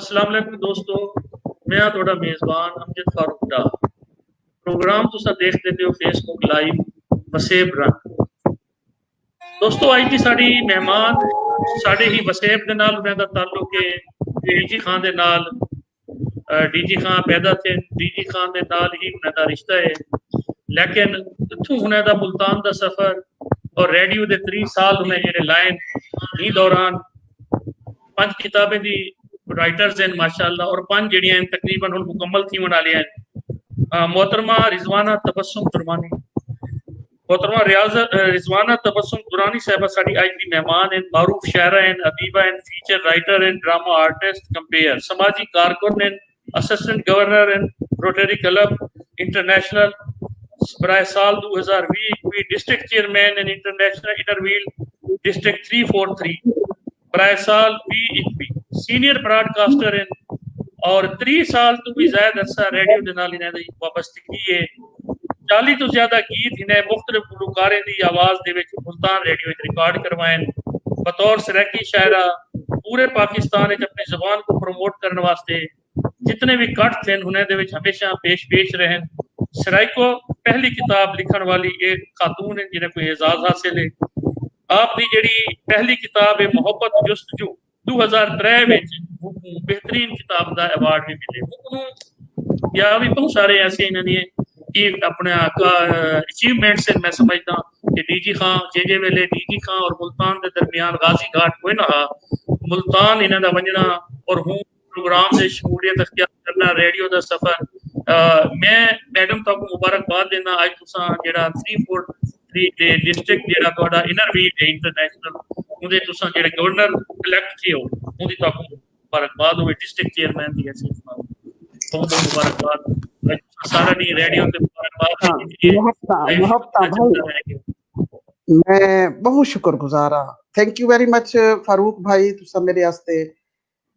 अस्सलाम वालेकुम दोस्तों, मैं थोड़ा मेज़बान अमजद फारूक दा। प्रोग्राम तुसा देखते हो फेसबुक लाइव वसेब रन। दोस्तों अज दी साडी मेहमान साडे ही वसेब दे नाल उन्हां दा ताल्लुक है डीजी खान दे नाल। डीजी खान पैदा थे, डीजी खान दे नाल ही उन्हां दा रिश्ता है। लेकिन इत्थों उन्हां दा मुल्तान दा सफर और रेडियो दे 3 साल उन्हें जेहड़े लाइन ई दौरान 5 किताबें दी राइटर्स हैं माशाअल्लाह और 5 जड़ियां हैं तकरीबन हुन मुकम्मल थी बना लिया है। मोहतरमा रिजवाना तबस्सुम दुरानी, मोहतरमा रिजवाना तबस्सुम दुरानी साहबा साडी आज दी मेहमान हैं। मारूफ शायरा हैं, अदीबा हैं, फीचर राइटर हैं, ड्रामा आर्टिस्ट, कंपेयर समाजी कारकुन हैं, असिस्टेंट गवर्नर हैं, रोटरी क्लब इंटरनेशनल बराए साल 2020 district chairman and International Inner Wheel district 343 बराए साल 2021 सीनियर ब्रॉडकास्टर हैं और 3 साल तो भी ज्यादा अरसा रेडियो दे नाल इन्हां दी वाबस्तगी है। 40 तो ज्यादा गीत इन्हें मुख्तलिफ गुलकारें दी आवाज दे विच मुल्तान रेडियो विच रिकॉर्ड करवाए। बतौर सराकी शायरा पूरे पाकिस्तान विच अपनी जुबान को प्रमोट करने वास्ते जितने भी कट थे उन्हें दे विच हमेशा पेश रहे। सराइको पहली किताब लिखण वाली एक खातून है जिन्हें कोई एजाज हासिल है। आपकी जिहड़ी पहली किताब है मोहब्बत जुस्तजू 2003 विच बेहतरीन किताब का अवार्ड भी मिले। या भी बहुत सारे ऐसे इन्होंने कि अपने अचीवमेंट्स मैं समझदा कि डीजी खान जे वेले डीजी खान और मुल्तान के दरमियान गाजी घाट कोई ना मुल्तान इन्हों का वजना और हूँ प्रोग्राम से शमूलियत अख्तियार करना रेडियो का सफर। मैं मैडम तक मुबारकबाद देना अज तुसा जेड़ा 343 डिस्ट्रिक्ट जेड़ा तुहाडा इनरव्हील है इंटरनेशनल उहदे तुसा जेड़े गवर्नर इलैक्ट थे हो उहदी तक मुबारकबाद होवे डिस्ट्रिक्ट चेयरमैन दी हैसियत नाल बहुत बहुत मुबारकबाद। सारा दी रेडियो ते मुबारकबाद। मैं बहुत शुक्रगुजार हाँ। Thank you very much Farooq भाई, तुसा मेरे वास्ते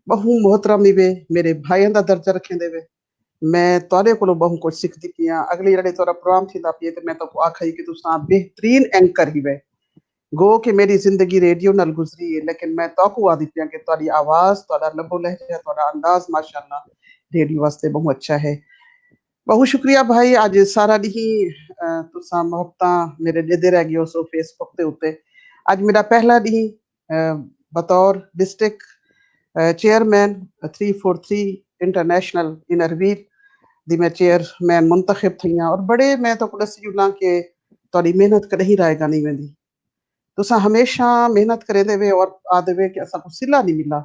बहु मोहतरम वे मेरे भाइयों का दर्जा रखे देवे। मैं तुहाडे कोलों बहुत कुछ सीखती पई हाँ। अगली जड़े तुहाडा प्रोग्राम थींदा पिए ते मैं तो आखा ही कि तुसा बेहतरीन एंकर ही वे। गो कि मेरी जिंदगी रेडियो नाल गुजरी है, लेकिन मैं तो आदि पिया कि तुहाडी आवाज, तुहाडा लबो लहजा, तुहाडा अंदाज माशाअल्लाह रेडियो वास्ते बहुत अच्छा है। बहुत शुक्रिया भाई। अज सारा दी तुसा मोहब्बत मेरे देदे रह गए सो फेसबुक के उत्ते। अज मेरा पहला दी बतौर डिस्ट्रिक्ट चेयरमैन 343 इंटरनेशनल इनरव्हील दी मैं चेयरमैन मुंतखब थी और बड़े मैं तो दसी जुला कि तुहाडी मेहनत कदे रायगा नहीं वेंदी। तुसा हमेशा मेहनत करे देवे और आ देवे कि असा को सिला नहीं मिला,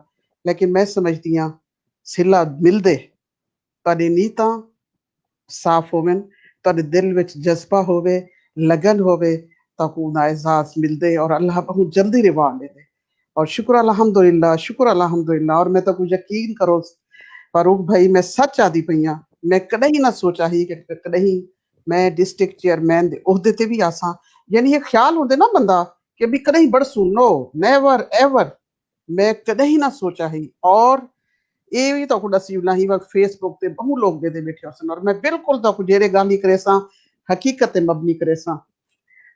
लेकिन मैं समझदी हाँ सिला मिलदे तुहाडी नीयतां साफ होवन, तुहाडे दिल विच जज्बा होवे, लगन होवे ताकू उहदा एहसास मिलदे और अल्लाह बहुत जल्दी रिवार्ड दे। और शुक्र अल्हम्दुलिल्लाह। और मैं तो यकीन करो फारूक भाई, मैं सच आदि पई हाँ, मैं कदे ही ना सोचा ही कि कदे ही मैं डिस्ट्रिक्ट चेयरमैन दे ओहदे ते भी आसा। यानी ये ख्याल होंदे ना बंदा कि भी कदे ही बड़ सुनो, नेवर एवर मैं कदे ही ना सोचा ही। और ये भी तो दसी जुला ही वक्त फेसबुक ते बहु लोग दे बैठे सन और मैं बिल्कुल तो जेरे गाली करे सा हकीकत ते मबनी करे सा।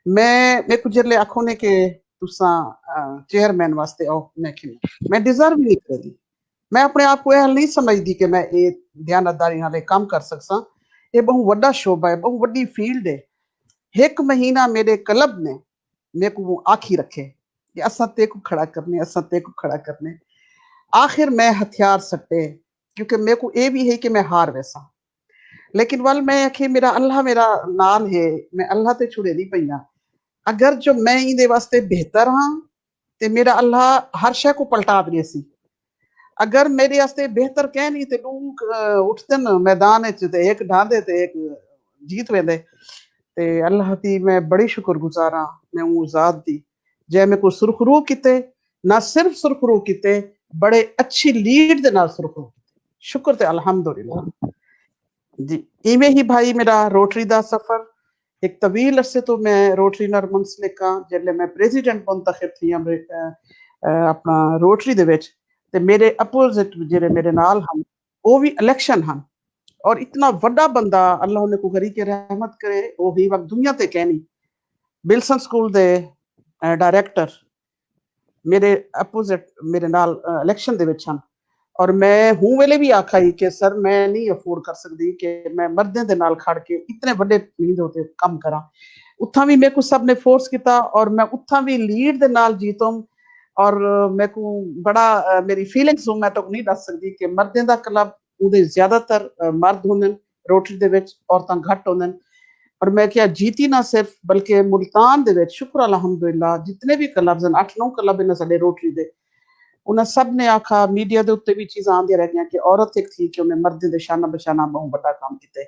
मैं कुछ जरले आखो ने कि तुसा चेयरमैन वास्ते आओ, मैं डिजर्व नहीं करदी। मैं अपने आप को यह नहीं समझदी कि मैं ये ध्यानदारी नाल काम कर सकसा। ये बहुत वड्डा शोबा है, बहुत वड्डी फील्ड है। 1 महीना मेरे क्लब ने मेरे को आखी रखे कि असा ते को खड़ा करने, असा ते को खड़ा करने। आखिर मैं हथियार सट्टे क्योंकि मेरे को ये भी है कि मैं हार वैसा, लेकिन वल मैं आखी मेरा अल्लाह मेरा नाल है, मैं अल्लाह ते छुड़े नहीं पई। अगर जो मैं इहदे वास्ते बेहतर हाँ ते मेरा अल्लाह हर शय को पलटा दे सी। अगर मेरे वास्ते बेहतर कह नहीं ते लोग उठदन मैदान च ते एक ढांदे ते एक जीत वेंदे। ते अल्लाह दी मैं बड़ी शुक्रगुजार हाँ। मैं उस जात दी जे मैं को सुरखरू किते, ना सिर्फ सुरखरू किते बड़े अच्छी लीड दे नाल सुरखरू किते। शुक्र ते अल्हम्दुलिल्लाह जी। इवें ही भाई मेरा रोटरी दा सफर एक तवील अरसे तो मैं रोटरी नाल मुंसलिक हाँ। जल्ले मैं प्रेसिडेंट मुंतखब थी अपना रोटरी दे विच ते मेरे अपोजिट जेरे मेरे नाल हन वो भी इलेक्शन हन और इतना वड्डा बंदा अल्लाह ने को करी के रहमत करे वो भी वक्त दुनिया ते कहनी बिल्सन स्कूल दे डायरेक्टर मेरे अपोजिट मेरे नाल इलेक्शन दे विच हन। ਔਰ ਮੈਂ ਹੂੰ ਵੇਲੇ ਵੀ ਆਖਾ ਹੀ ਕਿ ਸਰ ਮੈਂ ਨਹੀਂ ਅਫੋਰਡ ਕਰ ਸਕਦੀ ਕਿ ਮੈਂ ਮਰਦਾਂ ਦੇ ਨਾਲ ਖੜ ਕੇ ਇਤਨੇ ਵੱਡੇ ਨੀਂਦ ਉਤੇ ਕੰਮ ਕਰਾਂ ਉੱਥਾਂ ਵੀ ਮੇਰੇ ਕੋ ਸਭ ਨੇ ਫੋਰਸ ਕੀਤਾ ਔਰ ਮੈਂ ਉੱਥਾਂ ਵੀ ਲੀਡ ਦੇ ਨਾਲ ਜੀਤਮ ਔਰ ਮੇਰੇ ਕੋ ਬੜਾ ਮੇਰੀ ਫੀਲਿੰਗਸ ਮੈਂ ਤਾਂ ਨਹੀਂ ਦੱਸ ਸਕਦੀ ਕਿ ਮਰਦਾਂ ਦਾ ਕਲੱਬ ਉਹਦੇ ਜ਼ਿਆਦਾਤਰ ਮਰਦ ਹੁੰਦੇ ਨੇ ਰੋਟਰੀ ਦੇ ਵਿੱਚ ਔਰਤਾਂ ਘੱਟ ਹੁੰਦੇ ਨੇ और मैं क्या जीती ना सिर्फ बल्कि मुल्तान दे विच शुक्र अलहमदुलिल्लाह जितने भी क्लब हैं 8-9 क्लब ने साडे रोटरी दे उन्हें सब ने आखा मीडिया दे उत्ते भी चीज़ां आंदियां रहियां कि औरत एक थी कि उन्हें मर्द दे शाना बशाना बहुत बड़ा काम कीते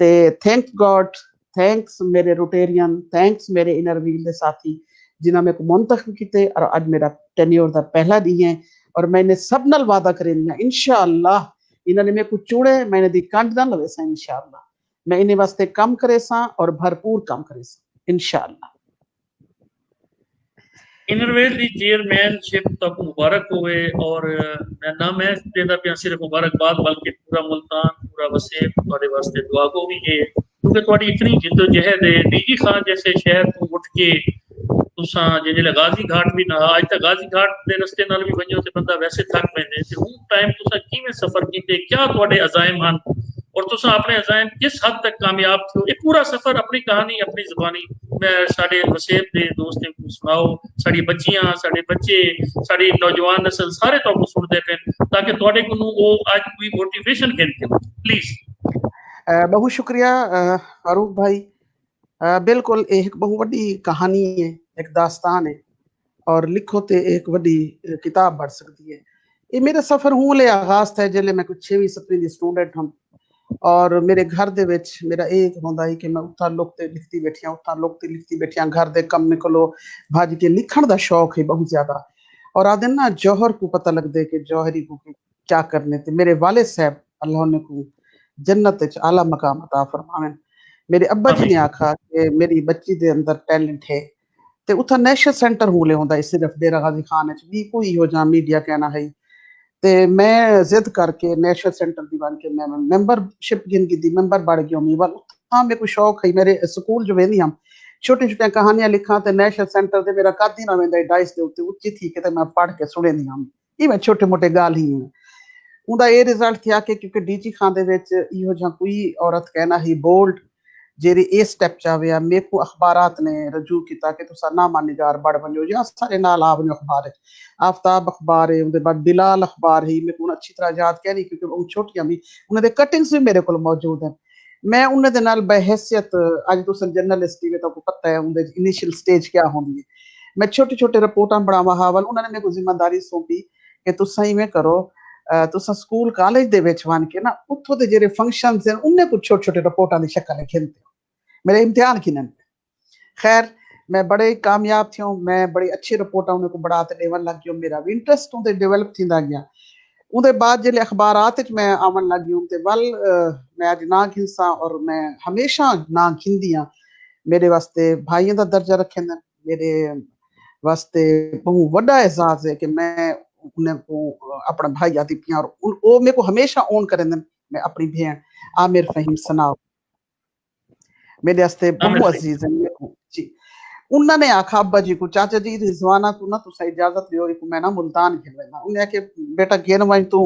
ते थैंक गॉड थैंक्स मेरे रोटेरियन थैंक्स मेरे इनर व्हील दे साथी जिन्हां मेरे को मुंतखब कीते और आज मेरा टेन्योर दा पहला दिन है और मैंने सब नाल वादा करे इंशाअल्लाह इन्होंने मेरे को चुने मैंने दी कंड ना लवे सा इंशाअल्लाह मैं इन्हें वास्ते कम करे सा और भरपूर कम करे सा इंशाअल्लाह इनरवेल दी चेयरमैनशिप तक मुबारक होवे और मैं ना मैं देना पिया सिर्फ मुबारकबाद बल्कि पूरा मुल्तान पूरा वसीम तुम्हारे वास्ते दुआ को भी है क्योंकि तुम्हारी इतनी जिद्दोजहद है डीजी खान जैसे शहर तो उठ के तुसा जिले गाजी घाट भी ना आज तक गाजी घाट के रस्ते नाल भी वजो ते बंदा वैसे थक पैंदे ते उन टाइम तुसा किवें सफर कीते क्या तुम्हारे अजाइम हन और तुसा अपने अजाइम किस हद तक कामयाब थे एक पूरा सफर अपनी कहानी अपनी जुबानी मैं साडे वसेब दे दोस्त को सुनाओ साडी बच्चियां साडे बच्चे साडी नौजवान नस्ल सारे तो सुनते पे ताकि तुहाडे को वो आज कोई मोटिवेशन गिन के प्लीज बहुत शुक्रिया फारूक भाई बिल्कुल एक बहुत बड़ी कहानी है एक दास्तान है और लिखो ते एक बड़ी किताब बढ़ सकती है ये मेरा सफर हूं ले आगाज था जिले मैं कुछ 6वीं 7वीं दी स्टूडेंट हूं और मेरे घर दे विच मेरा एक होंदा है कि मैं उत्था लुकते लिखती बैठियां उत्था लुकती लिखती बैठियां घर दे कम निकलो भाज के लिखण दा शौक है बहुत ज्यादा और आदे ना जौहर को पता लगदे कि जौहरी को क्या करने थे मेरे वाले साहब अल्लाह ने को जन्नत विच आला मकाम अता फरमावें मेरे अब्बा जी ने आखा कि मेरी बच्ची दे अंदर टैलेंट है ते उत्था नेशनल सेंटर होले होंदा है सिर्फ डेरा गाजी खान विच भी कोई हो जा मीडिया कहना है ते मैं जिद करके नेशनल सेंटर दी बन के मैं मेंबरशिप गिन की दी मेंबर बढ़ गया मी वाल हाँ मेरे को शौक है मेरे स्कूल जो वेंदी हम छोटी छोटी कहानियां लिखा ते नेशनल सेंटर ते मेरा कद ही ना वेंदा डाइस दे उत्ते उच्ची थी के ते मैं पढ़ के सुनेंदी हम ये मैं छोटे मोटे गाल ही हूं उनका ये रिजल्ट था कि क्योंकि डीजी खान दे विच इहो जा कोई औरत कहना ही बोल्ड जेरी ए स्टेप चाहे मेरे को अखबारात ने रजू किया कि तुसा नामा निगार बढ़ बनो या सारे नाल आ बनो अखबार आफ्ताब अखबार है उनके बाद बिलाल अखबार है मेरे को अच्छी तरह याद कह रही क्योंकि वो छोटियां भी उन्होंने कटिंग्स भी मेरे को मौजूद हैं मैं उन्होंने नाल बहैसियत अज तुस जर्नलिस्ट की तो पता है उनके इनिशियल स्टेज क्या होंगी है मैं छोटे छोटे रिपोर्टा बनावा हावल उन्होंने मेरे को जिम्मेदारी सौंपी कि तुसा इवें करो तुसा school college they which one के ना उत्थों दे जेरे फंक्शंस हैं उन्हें कुछ छोटे छोटे रिपोर्टा की शक्ल लिखते मेरे इम्तिहान की खैर मैं बड़े कामयाब थी मैं बड़ी अच्छी रिपोर्ट उन्हें को बढ़ाते लेवन लग गई मेरा भी इंटरेस्ट उनते डेवलप थींदा गया उनके बाद जिले अखबारात मैं आवन लग गई ते वल मैं अज ना घिंसा और मैं हमेशा ना घिंदी हाँ मेरे वास्ते भाइयों का दर्जा रखे मेरे वास्ते बहुत बड़ा एहसास है कि मैं उन्हें को अपना भाई आदि पिया और वो मेरे को हमेशा ओन करें मैं अपनी भेण आमिर फहीम सनाओ मेरे वास्ते बहुत अजीज है जी उन्होंने आखा अब्बा जी को चाचा जी रिजवाना को ना तुसा इजाजत लियो को मैं ना मुल्तान खेल लेना उन्हें आके बेटा गेन वहीं तू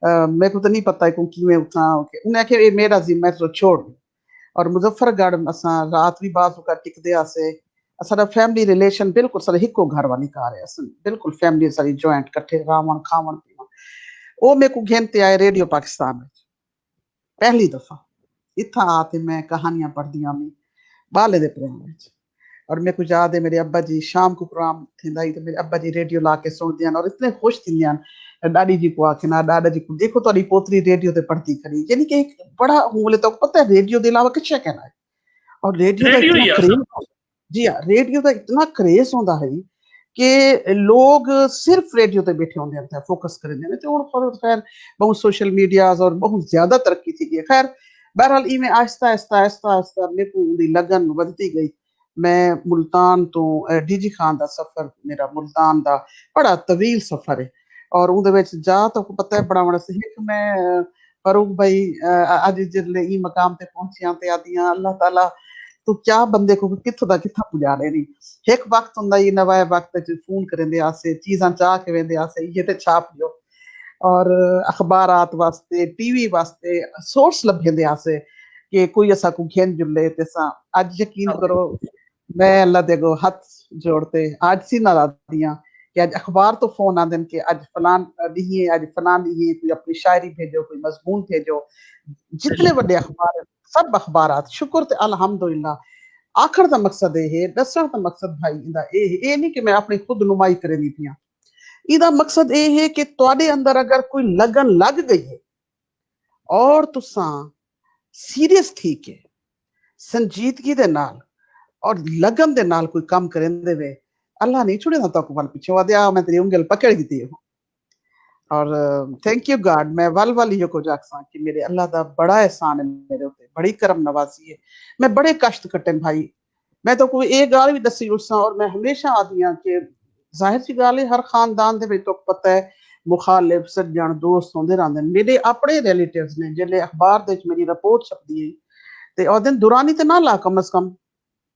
मेरे को तो नहीं पता है को किवें उठा उन्हें आके ये मेरा जिम्मा है तो छोड़ और मुजफ्फरगढ़ असा रात भी बात होकर टिकदे आसे सारा फैमिली रिलेशन बिल्कुल सारा हिको घर वाली कार है असन बिल्कुल फैमिली सारी जॉइंट इकट्ठे रावण खावन पीवन वो मेरे को घेनते आए रेडियो पाकिस्तान में पहली दफा इतना आते मैं कहानियां पढ़दी मैं बाले दे प्रोग्राम और मेरे को याद है मेरे अब्बा जी शाम को प्रोग्राम थींदा ही तो मेरे अब्बा जी रेडियो ला के सुनते हैं और इतने खुश थींदे हैं डाडी जी को आखना दादा जी को देखो तुम्हारी पोतरी रेडियो ते पढ़ती खड़ी यानी कि एक बड़ा बोले तो पता है रेडियो के अलावा किछ कहना है और रेडियो का इतना क्रेज जी हाँ रेडियो का इतना क्रेज होता है कि लोग सिर्फ रेडियो पे बैठे होंगे हैं फोकस करेंगे तो खैर बहुत सोशल मीडिया और बहुत ज्यादा तरक्की थी खैर बहरहाल इवें आहिस्ता आहिस्ता आहिस्ता आहिस्ता मेरे को लगन बढ़ती गई मैं मुल्तान तो डीजी खान का सफर मेरा मुल्तान का बड़ा तवील सफर है और उहदे जा तो पता है बड़ा बड़ा सही मैं फारूक भाई अज जिसले ई मकाम ते पहुंचिया ते आदियां अल्लाह ताला तो क्या बंदे को कित्थों दा कित्था पुजा रहे नहीं एक वक्त हुंदा ई नवा वक्त च फोन करेंदे आसे चीज़ां चाह के वेंदे आसे ये ते छाप लियो और अखबारात वास्ते टीवी वास्ते सोर्स लभेंदे आसे कि कोई असा को घेन जुले तेसा आज यकीन करो मैं अल्लाह दे अगो हथ जोड़ते आज सी ना दियां कि आज अखबार तो फोन आंदे कि आज फलान दी आज फलान दी कोई अपनी शायरी भेजो कोई मजमून भेजो जितने बड़े अखबार हैं, सब अखबारात शुक्र ते अल्हम्दुलिल्लाह आखिर दा मकसद है दसण दा मकसद भाई इंदा ये नहीं कि मैं अपनी खुद नुमाई करे दी पियां ਇਹਦਾ ਮਕਸਦ ਇਹ ਹੈ ਕਿ ਤੁਹਾਡੇ ਅੰਦਰ ਅਗਰ ਕੋਈ ਲਗਨ ਲੱਗ ਗਈ ਹੈ ਔਰ ਤੁਸੀਂ ਸੀਰੀਅਸ ਠੀਕ ਹੈ ਸੰਜੀਦਗੀ ਦੇ ਨਾਲ ਔਰ ਲਗਨ ਦੇ ਨਾਲ ਕੋਈ ਕੰਮ ਕਰਦੇ ਵੇ ਅੱਲਾ ਨਹੀਂ ਛੁੜੇਗਾ ਤੱਕ ਵੱਲ ਪਿੱਛੇ ਵਾਦਿਆ ਮੈਂ ਤੇਰੀ ਉਂਗਲ ਪਕੜ ਕੀਤੀ और थैंक यू गॉड मैं वल वल यो को जाकसा कि मेरे अल्लाह दा बड़ा एहसान है मेरे ऊते बड़ी करम नवाजी है मैं बड़े कष्ट कटे भाई मैं तो कोई एक गाल भी दसी उसा और मैं हमेशा आदी हां कि जाहिर सी गल है हर खानदान दे विच तो पता है मुखालिफ सज्जन दोस्त होंदे रहंदे मेरे अपने रिलेटिव्स ने जिले अखबार दे मेरी रिपोर्ट छपदी है ते ओ दिन दुरानी ते ना ला कम अज कम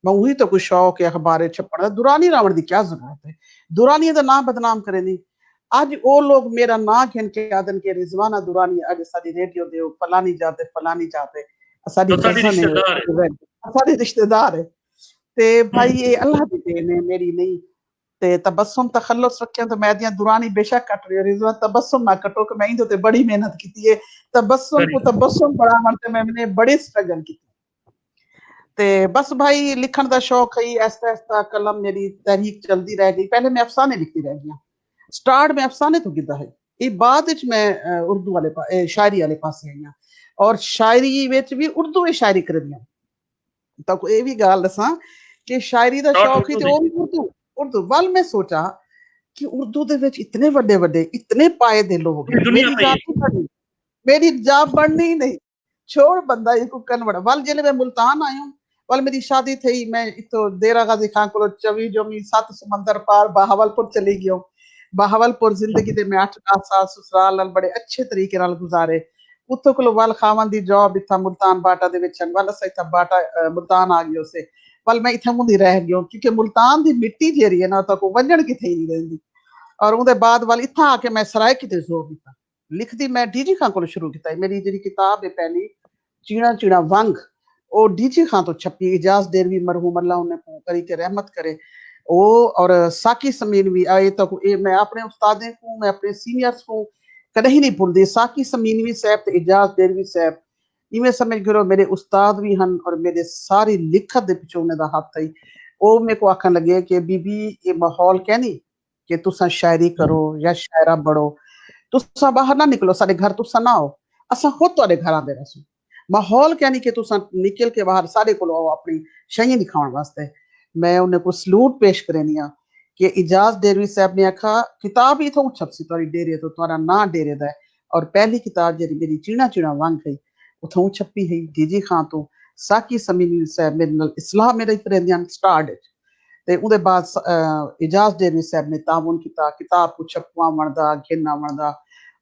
मैं वही तो कोई शौक है अखबार छपण दा दुरानी रावण दी क्या जरूरत है दुरानी दा नाम बदनाम करे नहीं आज वो लोग मेरा ना घिन के आदन के रिजवाना दुरानी आज साडी रेडियो दे फलानी जाते साडी तो साडी कजन रिश्तेदार है है साडी रिश्तेदार है ते भाई ये अल्लाह दी देन है मेरी नहीं ते तबस्सुम तखल्लुस रखिया तो मैं दियां दुरानी बेशक कट रही रिजवान तबस्सुम ना कटो कि मैं इंदे ते बड़ी मेहनत कीती है तबस्सुम को तबस्सुम बढ़ावन ते मैंने बड़ी स्ट्रगल की ते बस भाई लिखण दा शौक है ऐसा ऐसा कलम मेरी तहरीक चलती रह गई पहले मैं अफसाने लिखती रह गई स्टार्ट में अफसाने तो किदा है ये बाद विच मैं उर्दू वाले शायरी वाले पासे आई और शायरी विच भी उर्दू में शायरी कर दी तो ये भी गल दसा कि शायरी दा शौक ही तो उर्दू उर्दू वल मैं सोचा कि उर्दू दे विच इतने बड़े बड़े इतने पाए दे लोग मेरी जात नहीं बढ़नी मेरी जात बढ़नी ही नहीं छोड़ बंदा इसको कन्वर्ट वल जिले मैं मुल्तान आई हूं वल मेरी शादी थी मैं इतो देरा गाजी खान को चवी जमी 7 समंदर पार बहावलपुर चली गई बहावलपुर जिंदगी दे मैं 8-10 साल ससुराल नाल बड़े अच्छे तरीके नाल गुजारे उत्थों कोलो वल खावन दी जॉब इथा मुल्तान बाटा दे विच वल असा इथा बाटा मुल्तान आ गयो से वल मैं इथे मुंदी रह गयो क्योंकि मुल्तान दी मिट्टी जेरी है ना तो को वजन किथे ही नहीं रहंदी और उदे बाद वल इथा आके मैं सराय किते जोर दिता लिखदी मैं डीजी खान को शुरू किया मेरी जी किताब है पहली चीणा चीणा वंग ओ डीजी खान तो छपी इजाज देरवी मरहूम अल्लाह उन्हें करी के रहमत करे ओ और साकी समीन भी आए तो मैं अपने उस्तादे को मैं अपने सीनियर्स को कदे ही नहीं भूलती साकी समीनवी साहब ते इजाज देरवी साहब इवें समझ करो मेरे उस्ताद भी हन और मेरे सारी लिखत दे पिछे उन्हें दा हाथ है ओ मेरे को आखन लगे कि बीबी ये माहौल कहनी कि तुसा शायरी करो या शायरा बढ़ो तुसा बाहर ना निकलो साडे घर तुसा ना आओ असा खुद तुहाडे घर आंदे रहसू माहौल कहनी कि तुसा निकल के बाहर साडे कोल आओ अपनी शाइयां दिखाउण वास्ते मैं उन्हें को सलूट पेश करनी आ कि इजाज देरवी साहब ने आखा किताब ही तो छपसी तुहाडी डेरे तो तुहाडा ना डेरे दा है और पहली किताब जेरी मेरी चीणा चीणा वंग है उथों छपी है डीजी खान तो साकी समीनी साहब मेरे नाल इस्लाह मेरे रहंदियां स्टार्ट ते उहदे बाद इजाज देरवी साहब ने ताउन किया किताब को छपवावण दा घिनावण दा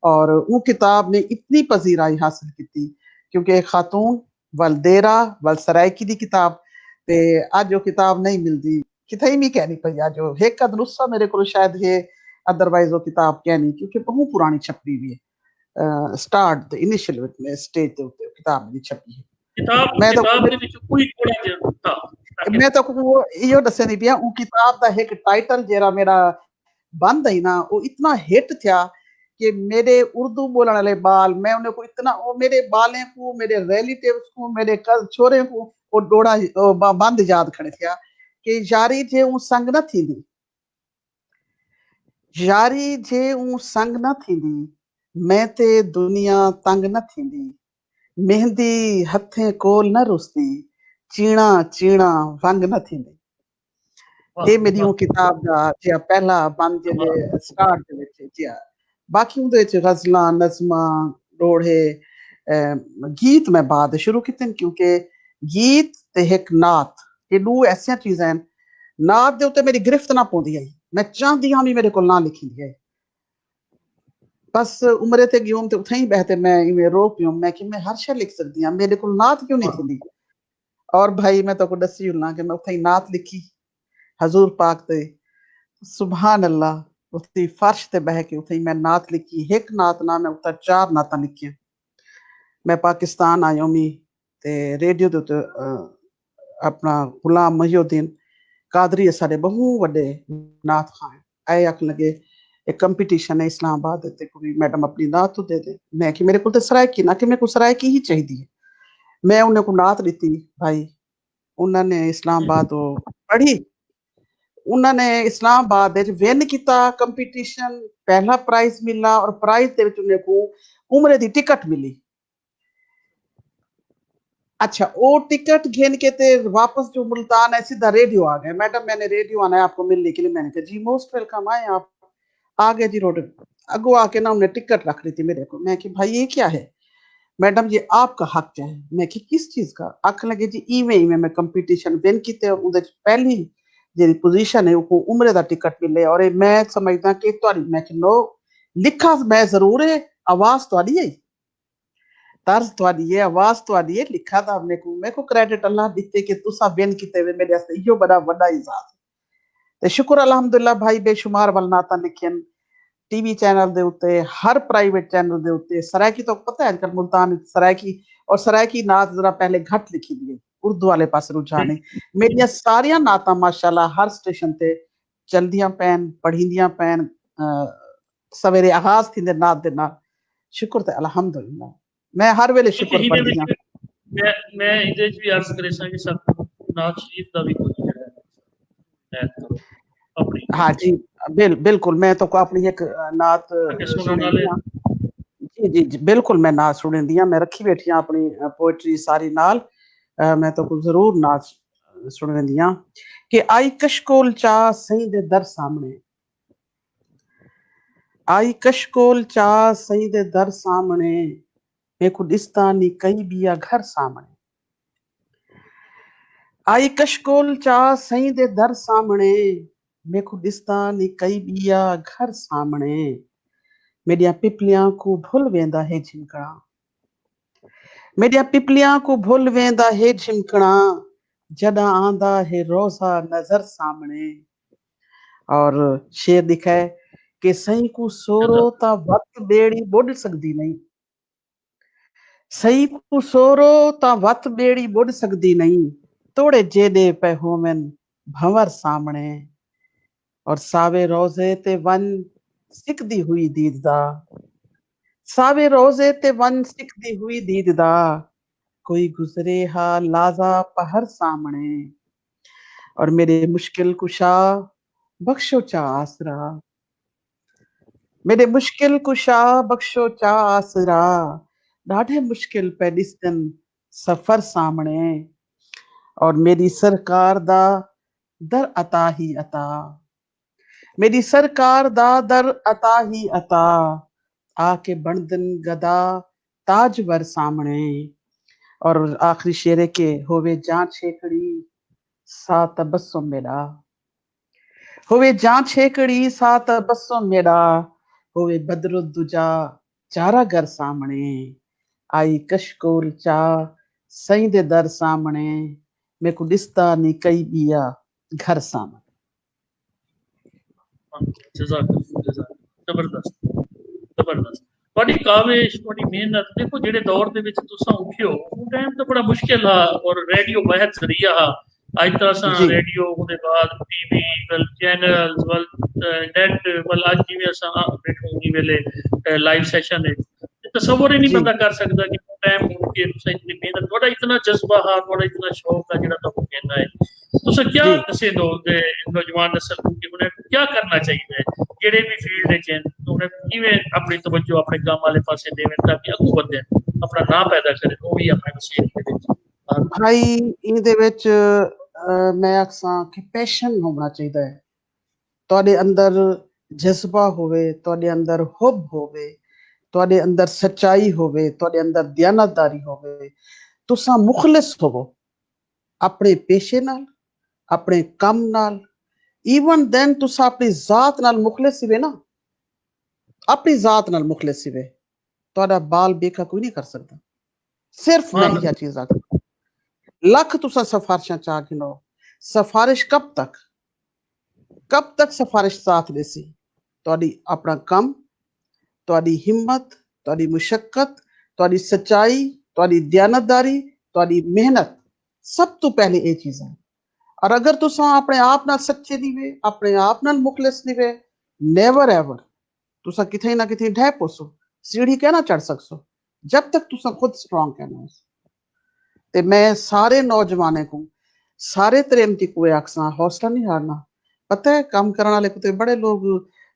और वो किताब ने इतनी पजीराई हासिल की क्योंकि खातून वल देरा वल सरायकी दी किताब ते आज वो किताब नहीं मिलती किथे ही नहीं कहनी पई आज एक अद नुस्खा मेरे को शायद है अदरवाइज वो किताब कहनी क्योंकि बहुत पुरानी छपी हुई है स्टार्ट इनिशियल में स्टेज ते उत्ते किताब मेरी छपी है किताब दे विच कोई थोड़ा जिहा था मैं तो वो यो दसे नहीं पिया वो किताब दा एक टाइटल जेरा मेरा बंद है ना वो इतना हिट था कि मेरे उर्दू बोलने वाले बाल मैं उन्हें को इतना वो मेरे बालें को मेरे रिलेटिव्स को मेरे कल छोरे को वो डोड़ा बंद याद खड़े थे कि यारी जे ऊ संग न थींदी यारी जे ऊ संग न थींदी मैं ते दुनिया तंग न थींदी मेहंदी हथे कोल न रुसदी चीणा चीणा वंग न थींदी ये मेरी वो किताब दा जे पहला बंद जे स्टार्ट दे विच जे बाकी उहदे विच गज़लां नज़मां डोड़े गीत मैं बाद शुरू किते क्योंकि गीत ते एक नात ये दो ऐसी चीज़ां हैं नात दे उत्ते मेरी गिरफ्त ना पौंदी आई मैं चाहती हाँ भी मेरे को ना लिखी दी है बस उम्रे ते गियोम ते उथे ही बहते मैं इवें रो पियोम मैं कि मैं हर शय लिख सकती हां मेरे को नात क्यों नहीं थी और भाई मैं तो को दसी हुना कि मैं उथे ही नात लिखी हजूर पाक ते सुभान अल्लाह उत्थे फर्श ते बह के उत्थे मैं नात लिखी, एक नात ना मैं उत्ते 4 नातां लिखियां। मैं पाकिस्तान आई हुई ते रेडियो दे उत्ते अपना गुलाम मोहिउद्दीन कादरी साढ़े बहु वड्डे नात खां आए आखन लगे एक कंपटीशन है इस्लामाबाद ते कोई मैडम अपनी नात तो दे दे। मैं कि मेरे को तो सरायकी ना कि मेरे को सरायकी ही चाहिए। मैं उन्हें को नात दी भाई, उन्होंने इस्लामाबाद पढ़ी, उन्होंने इस्लामाबाद विन किया कंपटीशन, पहला प्राइज मिला और प्राइज दे विच उन्हें को उम्रे दी टिकट मिली। अच्छा वो टिकट घेन के ते वापस जो मुल्तान है सीधा रेडियो आ गए। मैडम मैंने रेडियो आना है आपको मिलने के लिए। मैंने कहा जी मोस्ट वेलकम, आए आप। आ गए जी रोड अगो आके ना उन्हें टिकट रख ली थी मेरे को। मैं कि भाई ये क्या है? मैडम ये आपका हक है। मैं कि किस चीज का? आखन लगे जी इवें मैं कंपटीशन विन किते उहदे च पहली जेडी पोजीशन है वो उम्रे दा टिकट मिले और मैं समझदा कि तुहाडी। मैं कि नो लिखा मैं जरूर है, आवाज तुहाडी है, तर्ज तुहाडी है, आवाज तुहाडी है, लिखा था मेरे को क्रेडिट अल्लाह दिते कि तुसा विन किते वे मेरे वास्ते इहो बड़ा वड्डा इजाज ते शुक्र अल्हम्दुलिल्लाह भाई। बेशुमार वलनाता लिखन टीवी चैनल दे उत्ते, हर प्राइवेट चैनल दे उत्ते। सरायकी तो पता है आजकल मुल्तान सरायकी और सरायकी नात जरा पहले घट लिखी दी उर्दू वाले पास रुझान है। मेरिया सारिया नातां माशाल्लाह हर स्टेशन ते चलदियां पैन, पढ़ींदियां पैन, सवेरे आगाज थींदे नात दे नाल। शुक्र ते अल्हम्दुलिल्लाह मैं हर वेले शुक्र ਇਹਦੇ पढ़दी ਵਿੱਚ हां। ਮੈਂ ਇਹਦੇ ਵਿੱਚ ਵੀ ਅਰਜ਼ ਕਰੇ ਸਾਂ ਕਿ ਸਾਨੂੰ ਨਾਥ ਸ਼ਰੀਫ ਦਾ ਵੀ ਕੁਝ ਜਿਹੜਾ ਹੈ ਕਰੋ ਆਪਣੀ हाँ जी बिल्कुल मैं तो अपनी एक नात ਅੱਗੇ ਸੁਣਨ सुनेंदी ਵਾਲੇ हां। जी जी जी बिल्कुल मैं नात सुनेंदी हां। मैं रखी बैठी हां अपनी पोएट्री सारी नाल। मैं तो जरूर नात सुनेंदी हां कि आई कशकोल चा सही दे दर सामने, आई कशकोल चा सही दे दर सामने, मैं को दिसता नी कई बिया घर सामने। आई कशकोल चा सही दे दर सामने, मैं को दिसता नी कई बिया घर सामने, मेरिया पिपलियां को भुल वेंदा है झिमकणा, मेरिया पिपलियां को भुल वेंदा है झिमकणा, जदा आंदा है रोजा नजर सामने। और शेर लिखा है कि सही को सोरो ता वत बेड़ी बुढ़ सकदी नहीं, सही को सोरो ता वत बेड़ी बुढ़ सकदी नहीं, तोड़े जेदे पे होवन भंवर सामने। और सावे रोजे ते वन सिकदी हुई दीदा, सावे रोजे ते वन सिकदी हुई दीदा, कोई गुजरे हा लाजा पहर सामने। और मेरे मुश्किल कुशा बख्शो चा आसरा, मेरे मुश्किल कुशा बख्शो चा आसरा, ॾाढे मुश्किल पे ॾिसदन सफर सामने। और मेरी सरकार दा दर अता ही अता, मेरी सरकार दा दर अता ही अता, आके बणदन गदा ताजवर सामने। और आखिरी शेर है कि होवे जां छेकड़ी सा तबस्सुम मेरा, होवे जां छेकड़ी सा तबस्सुम मेरा, होवे बदरुद्दुजा चारा घर सामने। आई कशकोल चा सही दे दर सामने, मेरे को दिसता नी कई बिया घर सामने। ਜ਼ਬਰਦਸਤ ਜ਼ਬਰਦਸਤ ਤੁਹਾਡੀ ਕਾਵਿਸ਼ ਤੁਹਾਡੀ ਮਿਹਨਤ ਦੇਖੋ ਜਿਹੜੇ ਦੌਰ ਦੇ ਵਿੱਚ ਤੁਸੀਂ ਉੱਠਿਓ ਉਹ ਟਾਈਮ ਤਾਂ ਬੜਾ ਮੁਸ਼ਕਿਲ ਆ ਔਰ ਰੇਡੀਓ ਬਹੁਤ ਜ਼ਰੀਆ ਆ ਅੱਜ ਤਾਂ ਅਸਾਂ जी ਰੇਡੀਓ ਉਹਦੇ ਬਾਅਦ ਟੀਵੀ ਵਲ ਚੈਨਲਸ ਵਲ ਨੈਟ ਵਲ ਅੱਜ ਜਿਵੇਂ ਅਸਾਂ ਬੈਠੋ ਜੀ ਵੇਲੇ ਲਾਈਵ ਸੈਸ਼ਨ ਹੈ ਤਸਵਰ ਹੀ ਨਹੀਂ जी ਬੰਦਾ ਕਰ ਸਕਦਾ ਕਿ ਟਾਈਮ ਹੋ ਕੇ ਤੁਸੀਂ ਇਤਨੀ ਮਿਹਨਤ ਤੁਹਾਡਾ ਇਤਨਾ ਜਜ਼ਬਾ ਹੈ ਤੁਹਾਡਾ ਇਤਨਾ ਸ਼ੌਕ ਹੈ ਜਿਹੜਾ ਤੁਹਾਨੂੰ ਕਹਿੰਦਾ ਹੈ ਤੁਸੀਂ ਕੀ जी ਦੱਸੇ ਦੋ ਦੇ ਨੌਜਵਾਨ ਨਸਲ ਨੂੰ ਕਿ ਉਹਨੇ ਕੀ ਕਰਨਾ ਚਾਹੀਦਾ ਹੈ ਜਿਹੜੇ ਵੀ ਫੀਲਡ ਚ ਉਹਨੇ ਕਿਵੇਂ ਆਪਣੀ ਤਵੱਜੋ ਆਪਣੇ ਕੰਮ ਵਾਲੇ ਪਾਸੇ ਦੇਵਨ ਤਾਂ ਕਿ ਅੱਗੋਂ ਵਧੇ ਆਪਣਾ ਨਾਂ ਪੈਦਾ ਕਰੇ ਉਹ ਵੀ ਆਪਣੇ ਵਸੀਲੇ ਦੇ ਵਿੱਚ भाई इहदे विच मैं आखसां कि पैशन होना चाहिए है। ਤੁਹਾਡੇ ਅੰਦਰ ਜਜ਼ਬਾ ਹੋਵੇ, ਤੁਹਾਡੇ ਅੰਦਰ ਹੁਬ ਹੋਵੇ, ਤੁਹਾਡੇ ਅੰਦਰ ਸੱਚਾਈ ਹੋਵੇ, ਤੁਹਾਡੇ ਅੰਦਰ ਦਿਆਨਤਦਾਰੀ ਹੋਵੇ, ਤੁਸੀਂ ਮੁਖਲਿਸ ਹੋਵੋ ਆਪਣੇ ਪੇਸ਼ੇ ਨਾਲ, ਆਪਣੇ ਕੰਮ ਨਾਲ। ਈਵਨ ਦੈਨ ਤੁਸੀਂ ਆਪਣੀ ਜ਼ਾਤ ਨਾਲ ਮੁਖਲਿਸ ਹੋਵੇ ਨਾ, ਆਪਣੀ ਜ਼ਾਤ ਨਾਲ ਮੁਖਲਿਸ ਹੋਵੇ, ਤੁਹਾਡਾ ਬਾਲ ਬੇਖਾ ਕੋਈ ਨਹੀਂ ਕਰ ਸਕਦਾ। ਸਿਰਫ ਮੈਂ ਇਹ ਚੀਜ਼ ਆਖਾਂ ਲੱਖ ਤੁਸੀਂ ਸਿਫਾਰਿਸ਼ਾਂ ਚਾਹ ਗਿਣੋ, सिफारिश कब तक सिफारिश साथ देसी। ਤੁਹਾਡੀ ਆਪਣਾ ਕੰਮ, ਤੁਹਾਡੀ ਹਿੰਮਤ, ਤੁਹਾਡੀ ਮੁਸ਼ੱਕਤ, ਤੁਹਾਡੀ ਸੱਚਾਈ, ਤੁਹਾਡੀ ਦਿਆਨਤਦਾਰੀ, ਤੁਹਾਡੀ ਮਿਹਨਤ, ਸਭ ਤੋਂ ਪਹਿਲੇ ਇਹ ਚੀਜ਼ਾਂ। ਔਰ ਅਗਰ ਤੁਸੀਂ ਆਪਣੇ ਆਪ ਨਾਲ ਸੱਚੇ ਨਹੀਂ ਵੇ, ਆਪਣੇ ਆਪ ਨਾਲ ਮੁਖਲਿਸ ਨਹੀਂ ਵੇ, ਨੈਵਰ ਐਵਰ ਤੁਸੀਂ ਕਿਤੇ ਨਾ ਕਿਤੇ ਢਹਿ ਪੋਸੋ, सीढ़ी कहना चढ़ सकसो जब तक तुसा खुद स्ट्रॉन्ग कहना हो। ते मैं सारे नौजवानों को, सारे त्रेमती को आखसा हौसला नहीं हारना। पता है काम करने वाले को बड़े लोग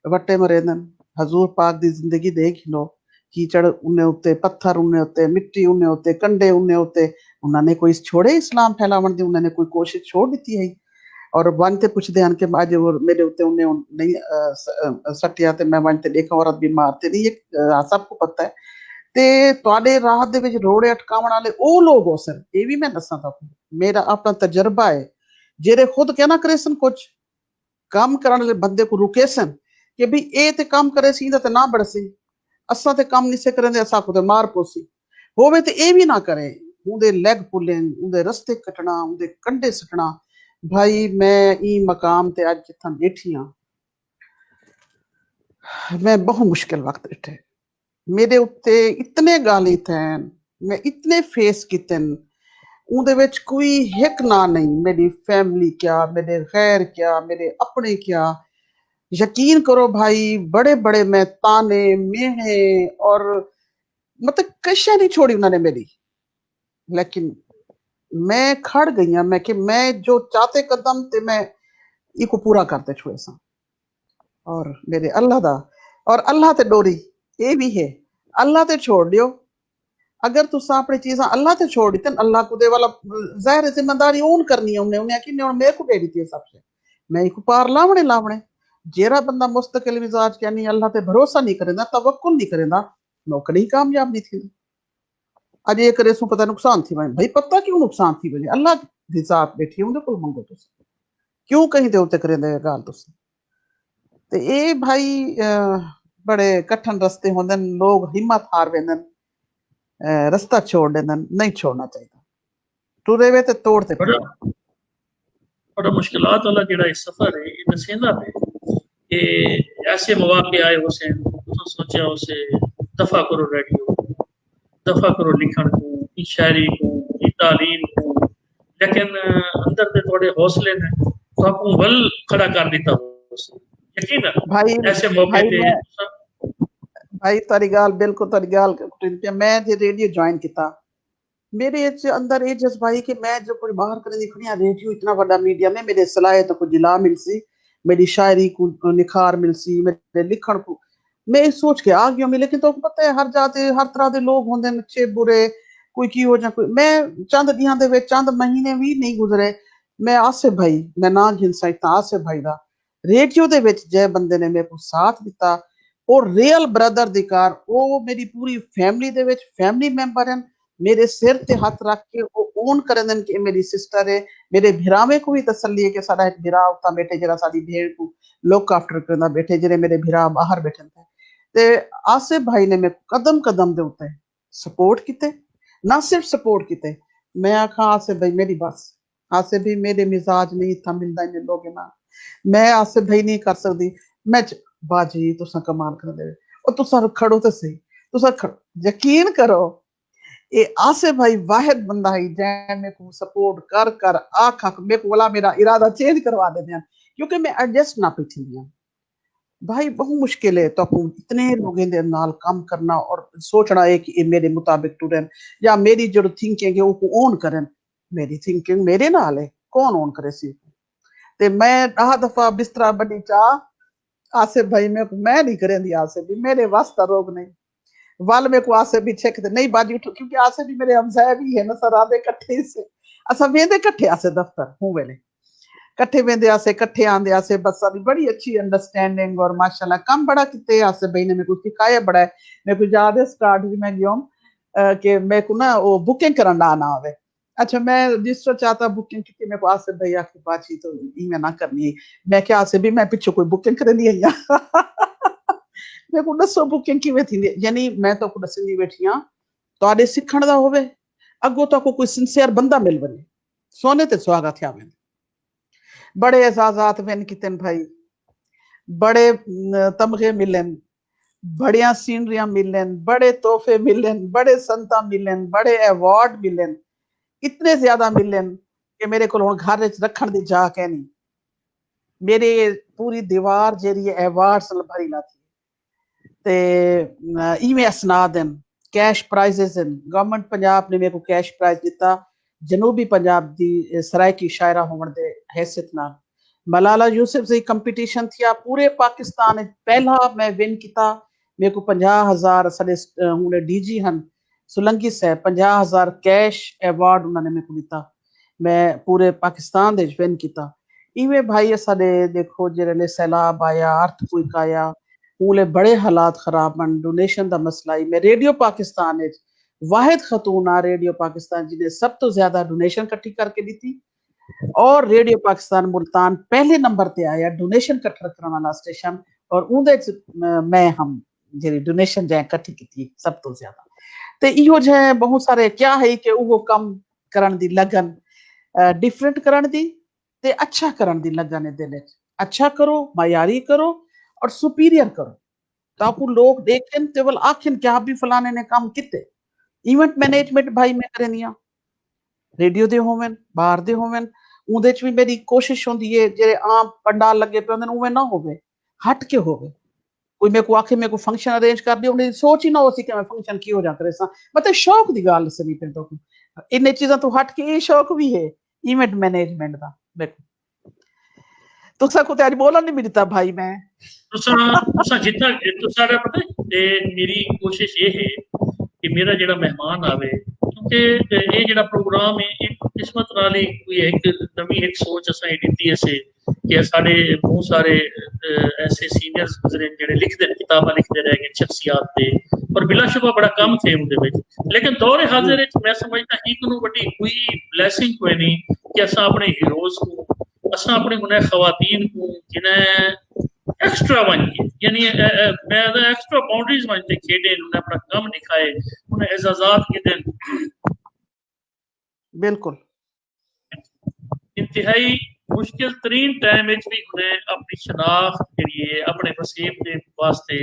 वट्टे मरे न, हजूर पाक दी जिंदगी देख लो, कीचड़ उन्हें उत्ते, पत्थर उन्हें उत्ते, मिट्टी उन्हें उत्ते, कंडे उन्हें उत्ते, उन्होंने कोई छोड़े इस्लाम फैलावन दी, उन्होंने कोई कोशिश छोड़ दी है। और बनते पुछते हैं कि आज मेरे उत्ते उन्हें नहीं सटिया ते मैं बनते देखा औरत भी मारते नहीं, ये सबको पता है। ते तुहाडे राह दे विच रोड़े अटकावण वाले ਉਹ ਲੋग ਹੋ ਸਨ, ਇਹ ਵੀ ਮੈਂ ਦੱਸਾਂ ਤੁਹਾਨੂੰ, ਮੇਰਾ ਆਪਣਾ ਤਜਰਬਾ ਹੈ। ਜਿਹੜੇ ਖੁਦ ਕਹਿਣਾ ਕਰੇ ਸਨ ਕੁਝ ਕੰਮ ਕਰਨ ਵਾਲੇ ਬੰਦੇ ਕੋ ਰੁਕੇ ਸਨ ਕਿ ਵੀ ਇਹ ਤੇ ਕੰਮ ਕਰੇ ਸੀ ਇਹਦਾ ਤੇ ਨਾ ਬੜਸੀ, ਅਸਾਂ ਤੇ ਕੰਮ ਨਹੀਂ ਸੇ ਕਰਦੇ, ਅਸਾਂ ਕੋ ਤੇ ਮਾਰ ਪੋਸੀ ਹੋਵੇ ਤੇ ਇਹ ਵੀ ਨਾ ਕਰੇ, ਉਹਦੇ ਲੈਗ ਪੁੱਲੇ, ਉਹਦੇ ਰਸਤੇ ਕੱਟਣਾ, ਉਹਦੇ ਕੰਡੇ ਸੱਟਣਾ। भाई मैं ई मकाम ते अज जिथा बैठी हाँ, मैं बहुत मुश्किल वक्त बैठे, मेरे उत्ते इतने गाली थे, मैं इतने फेस किते, उहदे विच कोई हिक ना नहीं, मेरी फैमिली क्या, मेरे गैर क्या, मेरे अपने क्या। यकीन करो भाई, बड़े बड़े मैं ताने मेहे और मतलब कशियां नहीं छोड़ी उन्होंने मेरी, लेकिन मैं खड़ गई हाँ। मैं कि मैं जो चाहते कदम ते मैं इको पूरा करते छुए सा। और मेरे अल्लाह दा, और अल्लाह ते डोरी ये भी है, अल्लाह ते छोड़ दियो। अगर तुसा अपनी चीज़ां अल्लाह ते छोड़ दी, अल्लाह को दे वाला ज़ाहिर जिम्मेदारी ओन करनी है, उन्हें कि मेरे को दे दी थी सबसे, मैं इको पार लावणे लावणे। जेरा बंदा मुस्तकिल मिजाज क्या नहीं, अल्लाह ते भरोसा नहीं करेंदा, तवक्कुल नहीं करेंदा, नौकरी कामयाब नहीं थी। अज ये करे सू पता नुकसान थी वने, भाई पता क्यों नुकसान थी वने, अल्लाह दी जात बैठी उनके कोल मंगो तुसी, क्यों कहीं दे उत्ते करेंदे गाल तुसी। ते ये भाई बड़े कठिन रस्ते होंदे, लोग हिम्मत हार वेंदन, रस्ता छोड़ देंदन, नहीं छोड़ना चाहिए, टुरे वे ते तोड़ ते बड़ा बड़ा मुश्किलात वाला जेड़ा सफर है, ये दसेंदा पे कि ऐसे मौके आए हुसैन, तुसा सोचा उसे दफा करो रेडियो, दफा करो लिखण को, की शायरी को, की तालीम को, लेकिन अंदर ते थोड़े हौसले ने तो आपको वल खड़ा कर दिता। यकीन भाई ऐसे मौके भाई ते मैं भाई तारी गाल बिल्कुल तारी गाल मैं जे रेडियो ज्वाइन किया, मेरे अंदर ये जज्बाई कि मैं जो कोई बाहर कर दिखनी रेडियो इतना बड़ा मीडिया में मेरे सलाहियत को जिला मिलसी, मेरी शायरी को निखार मिलसी, मेरे लिखण को मैं सोच के आ गया। लेकिन तो पता है हर जाते हर तरह के लोग होंगे, अच्छे बुरे, कोई की हो जा कोई। मैं चंद दिहां दे विच चंद महीने भी नहीं गुजरे, मैं आसिफ भाई, मैं ना गिनसा इतना आसिफ भाई दा रेडियो दे विच जे बंदे ने मेरे को साथ दिता, और रियल ब्रदर दी कार, वो मेरी पूरी फैमिली दे विच फैमिली मैंबर हैं, मेरे सिर ते हाथ रख के वो ओन करन देन कि मेरी सिस्टर है। मेरे भिरावे को भी तसल्ली है कि साडा एक भिरा उता बैठे जरा साडी भेड़ को लुक आफ्टर करना बैठे, जेरे मेरे भिरा बाहर बैठे थे। ते आसिफ भाई ने मेरे कदम कदम दे उत्ते सपोर्ट किते, ना सिर्फ सपोर्ट किते, मैं आखा आसिफ भाई मेरी बस, आसिफ भी मेरे मिजाज नहीं था मिलदा इन लोगे ना, मैं आसिफ भाई नहीं कर सकती। मैं बाजी तुसा कमाल कर दे, और तुसा खड़ो तो सही, तुसा खड़ो, यकीन करो ये आसिफ भाई वाहिद बंदा है जै मेरे को सपोर्ट कर कर आख आख मेरे को वाला मेरा इरादा चेंज करवा देते हैं, क्योंकि मैं एडजस्ट ना पी थी भाई। बहुत मुश्किल है तो इतने लोगों के नाल काम करना और सोचना है कि मेरे मुताबिक टूरन या मेरी जो थिंकिंग है वो ओन करन। मेरी थिंकिंग मेरे नाल है, कौन ओन करे सी। ते मैं 10 दफा बिस्तरा बनी चाह आसिफ भाई मैं नहीं करेंदी, आसिफ भी मेरे वास्ता रोग नहीं, वल मेरे को आसिफ भी छेक नहीं बाजी उठो, क्योंकि आसिफ भी मेरे हमसाया भी है ना, सर आदे कट्ठे से असा वेंदे कट्ठे आसे दफ्तर हूं वेले कट्ठे वेंदे आसे कट्ठे आंदे आसे, बस साडी बड़ी अच्छी अंडरस्टैंडिंग और माशाल्लाह काम बड़ा किते आसे भाई ने मेरे को सिखाया बड़ा है। मेरे को याद है स्टार्ट भी मैं गया कि मेरे को ना वो बुकिंग करना ना आवे, अच्छा मैं रजिस्टर चाहता बुकिंग की, मेरे को आसिफ भाई आखिर बातचीत तो इवें ना करनी, मैं क्या आसिफ भी मैं पिछो कोई बुकिंग करनी आई मेरे को दसो बुकिंग किवें थी, यानी मैं तो को दसनी बैठी हां तुहाडे सिखण दा होवे, अगो तो कोई सिंसियर बंदा मिल वने, सोने ते सुहागा थिया वे, बड़े एजाजात विन कितन भाई। बड़े तमगे मिलन, बढ़िया सीनरियां मिलन, बड़े तोहफे मिलन, बड़े संता मिलन, बड़े अवार्ड मिलन, इतने ज्यादा मिलन कि मेरे को हुण घर च रखण दी जा के नहीं। मेरे पूरी दीवार जेह्ड़ी अवार्ड्स नाल भरी ला थी ते इवें असनाद हैं, कैश प्राइजेस हैं। गवर्नमेंट पंजाब ने मेरे को कैश प्राइज दिता जनूबी पंजाब दी सराइकी शायरा होवन दे हैसियत नाल। मलाला यूसुफज़ई कंपीटिशन थिया पूरे पाकिस्तान विच, पहला मैं विन किता। मेरे को 50,000 साडे हुण डीजी हन सोलंकी साहब 50,000 कैश अवार्ड उन्होंने मेरे को दिता। मैं पूरे पाकिस्तान दे विच विन किता। इवें भाई साडे देखो जेल्ले सैलाब आया, अर्थक्वेक आया, उसले बड़े हालात खराब हैं, डोनेशन का मसला ही। मैं रेडियो पाकिस्तान विच वाहिद खतून आ रेडियो पाकिस्तान जिन्हें सब तो ज्यादा डोनेशन इकट्ठी करके दी थी, और रेडियो पाकिस्तान मुल्तान पहले नंबर पे आया डोनेशन इकट्ठा करने वाला स्टेशन, और उहदे च मैं हम जेह्ड़ी डोनेशन जै इकट्ठी की सब तो ज्यादा। ते इहो जे बहुत सारे क्या है कि वो कम करन दी लगन, डिफरेंट करन दी ते अच्छा करन दी लगन है दिल विच। अच्छा करो, मयारी करो और सुपीरियर करो, ताकि लोग देखें ते वल आखिन कि भी फलाने ने काम किते। इवेंट मैनेजमेंट भाई मैं करनी आ, रेडियो दे होवन, बाहर दे होवन, उहदे च भी मेरी कोशिश होंदी है जेह्ड़े आम पंडाल लगे पे होंदे उवें ना होवे, हट के होवे। कोई मेरे को आखे मेरे को फंक्शन अरेंज कर दियो, उन्हें सोच ही ना हो सी कि मैं फंक्शन की हो जा करे सा। मतलब शौक दी गल सी फिर तो इन्ने चीज़ां तो हट के ये शौक भी है इवेंट मैनेजमेंट दा। देखो तुसा को ते अज बोलन नहीं मिलता भाई। मैं तुसा जितना तुसा पता है मेरी कोशिश ये है कि मेरा जेड़ा मेहमान आवे, क्योंकि ये जेड़ा प्रोग्राम है एक किस्मत नाल ही कोई एक नवी एक सोच असा दिती है कि साडे बहुत सारे ऐसे सीनियर्स गुजरे जेड़े लिखते किताबां लिखते रह गए शख्सियात पे, और बिलाशुबा बड़ा कम थे उनके विच। लेकिन दौरे हाजिर विच मैं समझदा एक नूं वड्डी कोई ब्लैसिंग कोई नहीं कि असा अपने हीरोज को, असा अपने उन्हें खवातीन को जिन्हें एक्स्ट्रा बन के, यानी मैं एक्स्ट्रा बाउंड्रीज बन के खेडे, उन्हें अपना कम दिखाए, उन्हें एजाजात के दिन बिल्कुल इंतहाई मुश्किल तरीन टाइम भी उन्हें अपनी शनाख्त के लिए अपने वसीब के वास्ते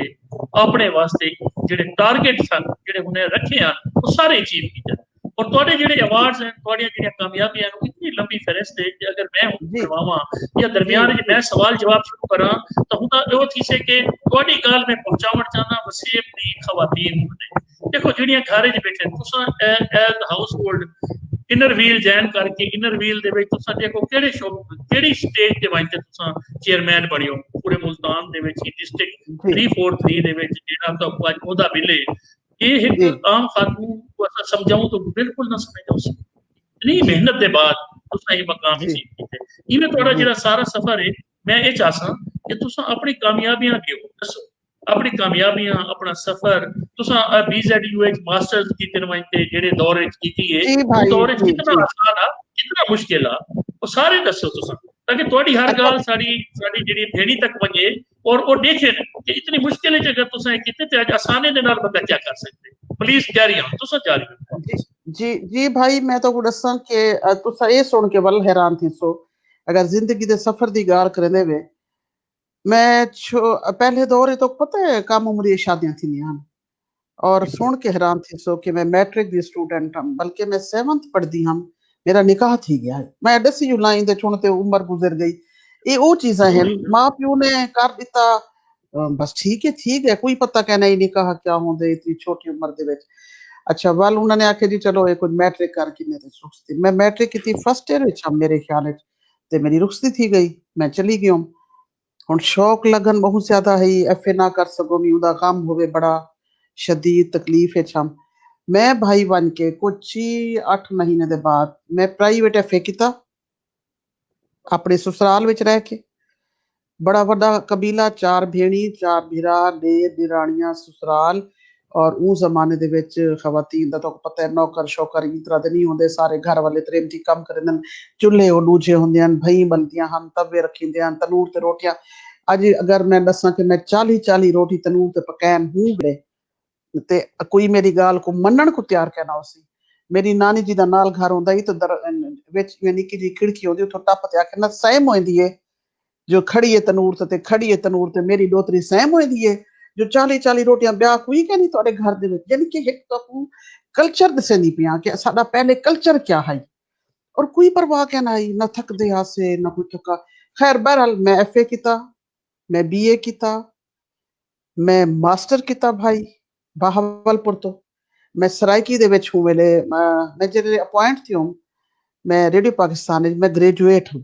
अपने वास्ते जेडे टारगेट सन जेडे उन्हें रखे हैं वो सारे अचीव किए। और तुहाडे जेडे अवार्ड्स हैं, तुहाडियां जेडीयां कामयाबियां हैं, इतनी लंबी फहरिस्त है कि अगर मैं जी करवावां या जी दरमियान जी मैं सवाल जवाब शुरू करा तो हुंदा इहो थी से कि तुहाडी गल मैं पहुंचावण चाहना वसीब दी खवातीन ने। देखो जेडीयां घर च बैठे तुसां as household Inner Wheel join करके इनर व्हील दे विच तुसां देखो केड़े शोब केड़ी स्टेज ते वांचे तुसां चेयरमैन बने हो पूरे मुल्तान दे विच डिस्ट्रिक्ट जी 343 दे विच जेड़ा तो अज ओहदा मिले। ये जी एक आम खातून को असा समझाऊं तो बिल्कुल ना समझो इतनी जी मेहनत के बाद तुसां ये मकाम जी अचीव कीते। इवें तुहाडा जी जेड़ा सारा सफर है मैं ये चाहसा कि तुसां अपनी कामयाबियां क्यों दसो, अपनी कामयाबियां अपना सफर तुसां BZUH मास्टर्स कीते वंते जेड़े दौर विच कीती है जी वो भाई दौर विच जी कितना जी। आसान आ कितना मुश्किल आ वो सारे दसो तुसां, ताकि तुहाडी हर अच्छा गल साडी साडी जेड़ी भेड़ी तक वजे और वो देखे कि इतनी मुश्किल है अगर तुसां कीते ते अज आसानी दे नाल बंदा क्या कर सकते। प्लीज कैरी ऑन तुसां जारी जी जी जी भाई मैं तो दसा कि तुसा ये सुन के बल हैरान थी सो अगर जिंदगी दे सफर दी गाल करेंदे वे। मैं पहले दौर तो पता है कम उम्र शादियां थी हैं, और सुन के हैरान थी सो कि मैं मैट्रिक दी स्टूडेंट हम, बल्कि मैं 7th पढ़दी हम, मेरा निकाह थी गया है। मैं दसी यू लाइन दे चुन ते उम्र गुजर गई। ये वो चीज़ां हैं माँ प्यो ने कर दिता, बस ठीक है कोई पता कहना ही निकाह क्या होंदे इतनी छोटी उम्र दे विच। अच्छा वल उन्होंने आखे जी चलो ये कुछ मैट्रिक कर किन्ने ते रुखसती, मैं मैट्रिक की फर्स्ट ईयर विच मेरे ख्याल विच ते मेरी रुखसती थी गई, मैं चली गई हूँ। हुण शौक लगन बहुत ज्यादा है, एफए ना कर सको मी उदा काम होवे बड़ा शदीद तकलीफ विच हम। मैं भाई बन के कुछ ही 8 महीने दे बाद मैं प्राइवेट एफए किता अपने ससुराल विच रह के। बड़ा वड्डा कबीला, 4 भेणी, 4 भीरा, देर दिराणियां ससुराल, और उस जमाने दे विच खवातीन दा तो पता है नौकर शौकर इस तरह दे नहीं होंदे, सारे घर वाले तरेमती कम करदे न, चुल्हे ओ दूजे होंदे हन, भई बनदियां हन, तवे रखींदे हन, तनूर ते रोटियां। अज अगर मैं दसां कि मैं 40 रोटी तनूर ते पकैन हूं बड़े ते कोई मेरी गाल को मनण को तैयार कहना उसी। मेरी नानी जी दा नाल घर होंदा ही तो विच निक्की जी खिड़की होंदी उत्थों टप ते आखे ना सैम होंदी है जो खड़ी है तनूर ते खड़ी है तनूर ते मेरी डोतरी सैम होई दी है जो 40 रोटियां ब्याह कोई कहनी ਤੁਹਾਡੇ घर ਦੇ ਵਿੱਚ ਯਾਨੀ ਕਿ ਇੱਕ ਤੋਂ ਕਲਚਰ ਦਸਣੀ ਪਿਆ ਕਿ ਸਾਡਾ ਪਹਿਲੇ ਕਲਚਰ क्या है और कोई परवाह क्या ना आई ना थकदे आसे ना कोई थका खैर बहरहाल मैं FA किता मैं BA किता मैं मास्टर किता भाई बहावलपुर तो मैं सराइकी दे विच हूं वेले मैं जेरे अपॉइंट थी हूं मैं रेडियो पाकिस्तान में मैं ग्रेजुएट हूं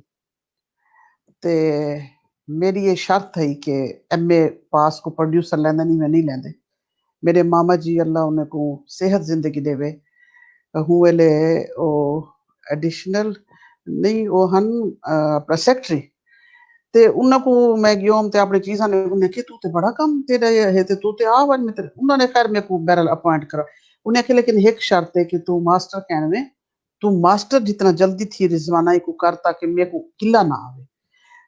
ते मेरी ये शर्त है कि MA पास को प्रोड्यूसर लेंदा नहीं मैं नहीं लेंदे मेरे मामा जी अल्लाह उन्हें को सेहत जिंदगी देवे हूं वेले ओ एडिशनल नहीं वो हन अपना सेक्रेटरी ते उन्हां को मैं गियोम ते अपनी चीज़ां ने उन्हें कि तू ते बड़ा काम तेरा है ते तू ते आ वन में तेरे उन्होंने खैर मेरे को बैरल अपॉइंट करा उन्हें कि लेकिन एक शर्त है कि तू मास्टर कहने में तू मास्टर जितना जल्दी थी रिजवाना को कर ताकि मेरे को किला ना आवे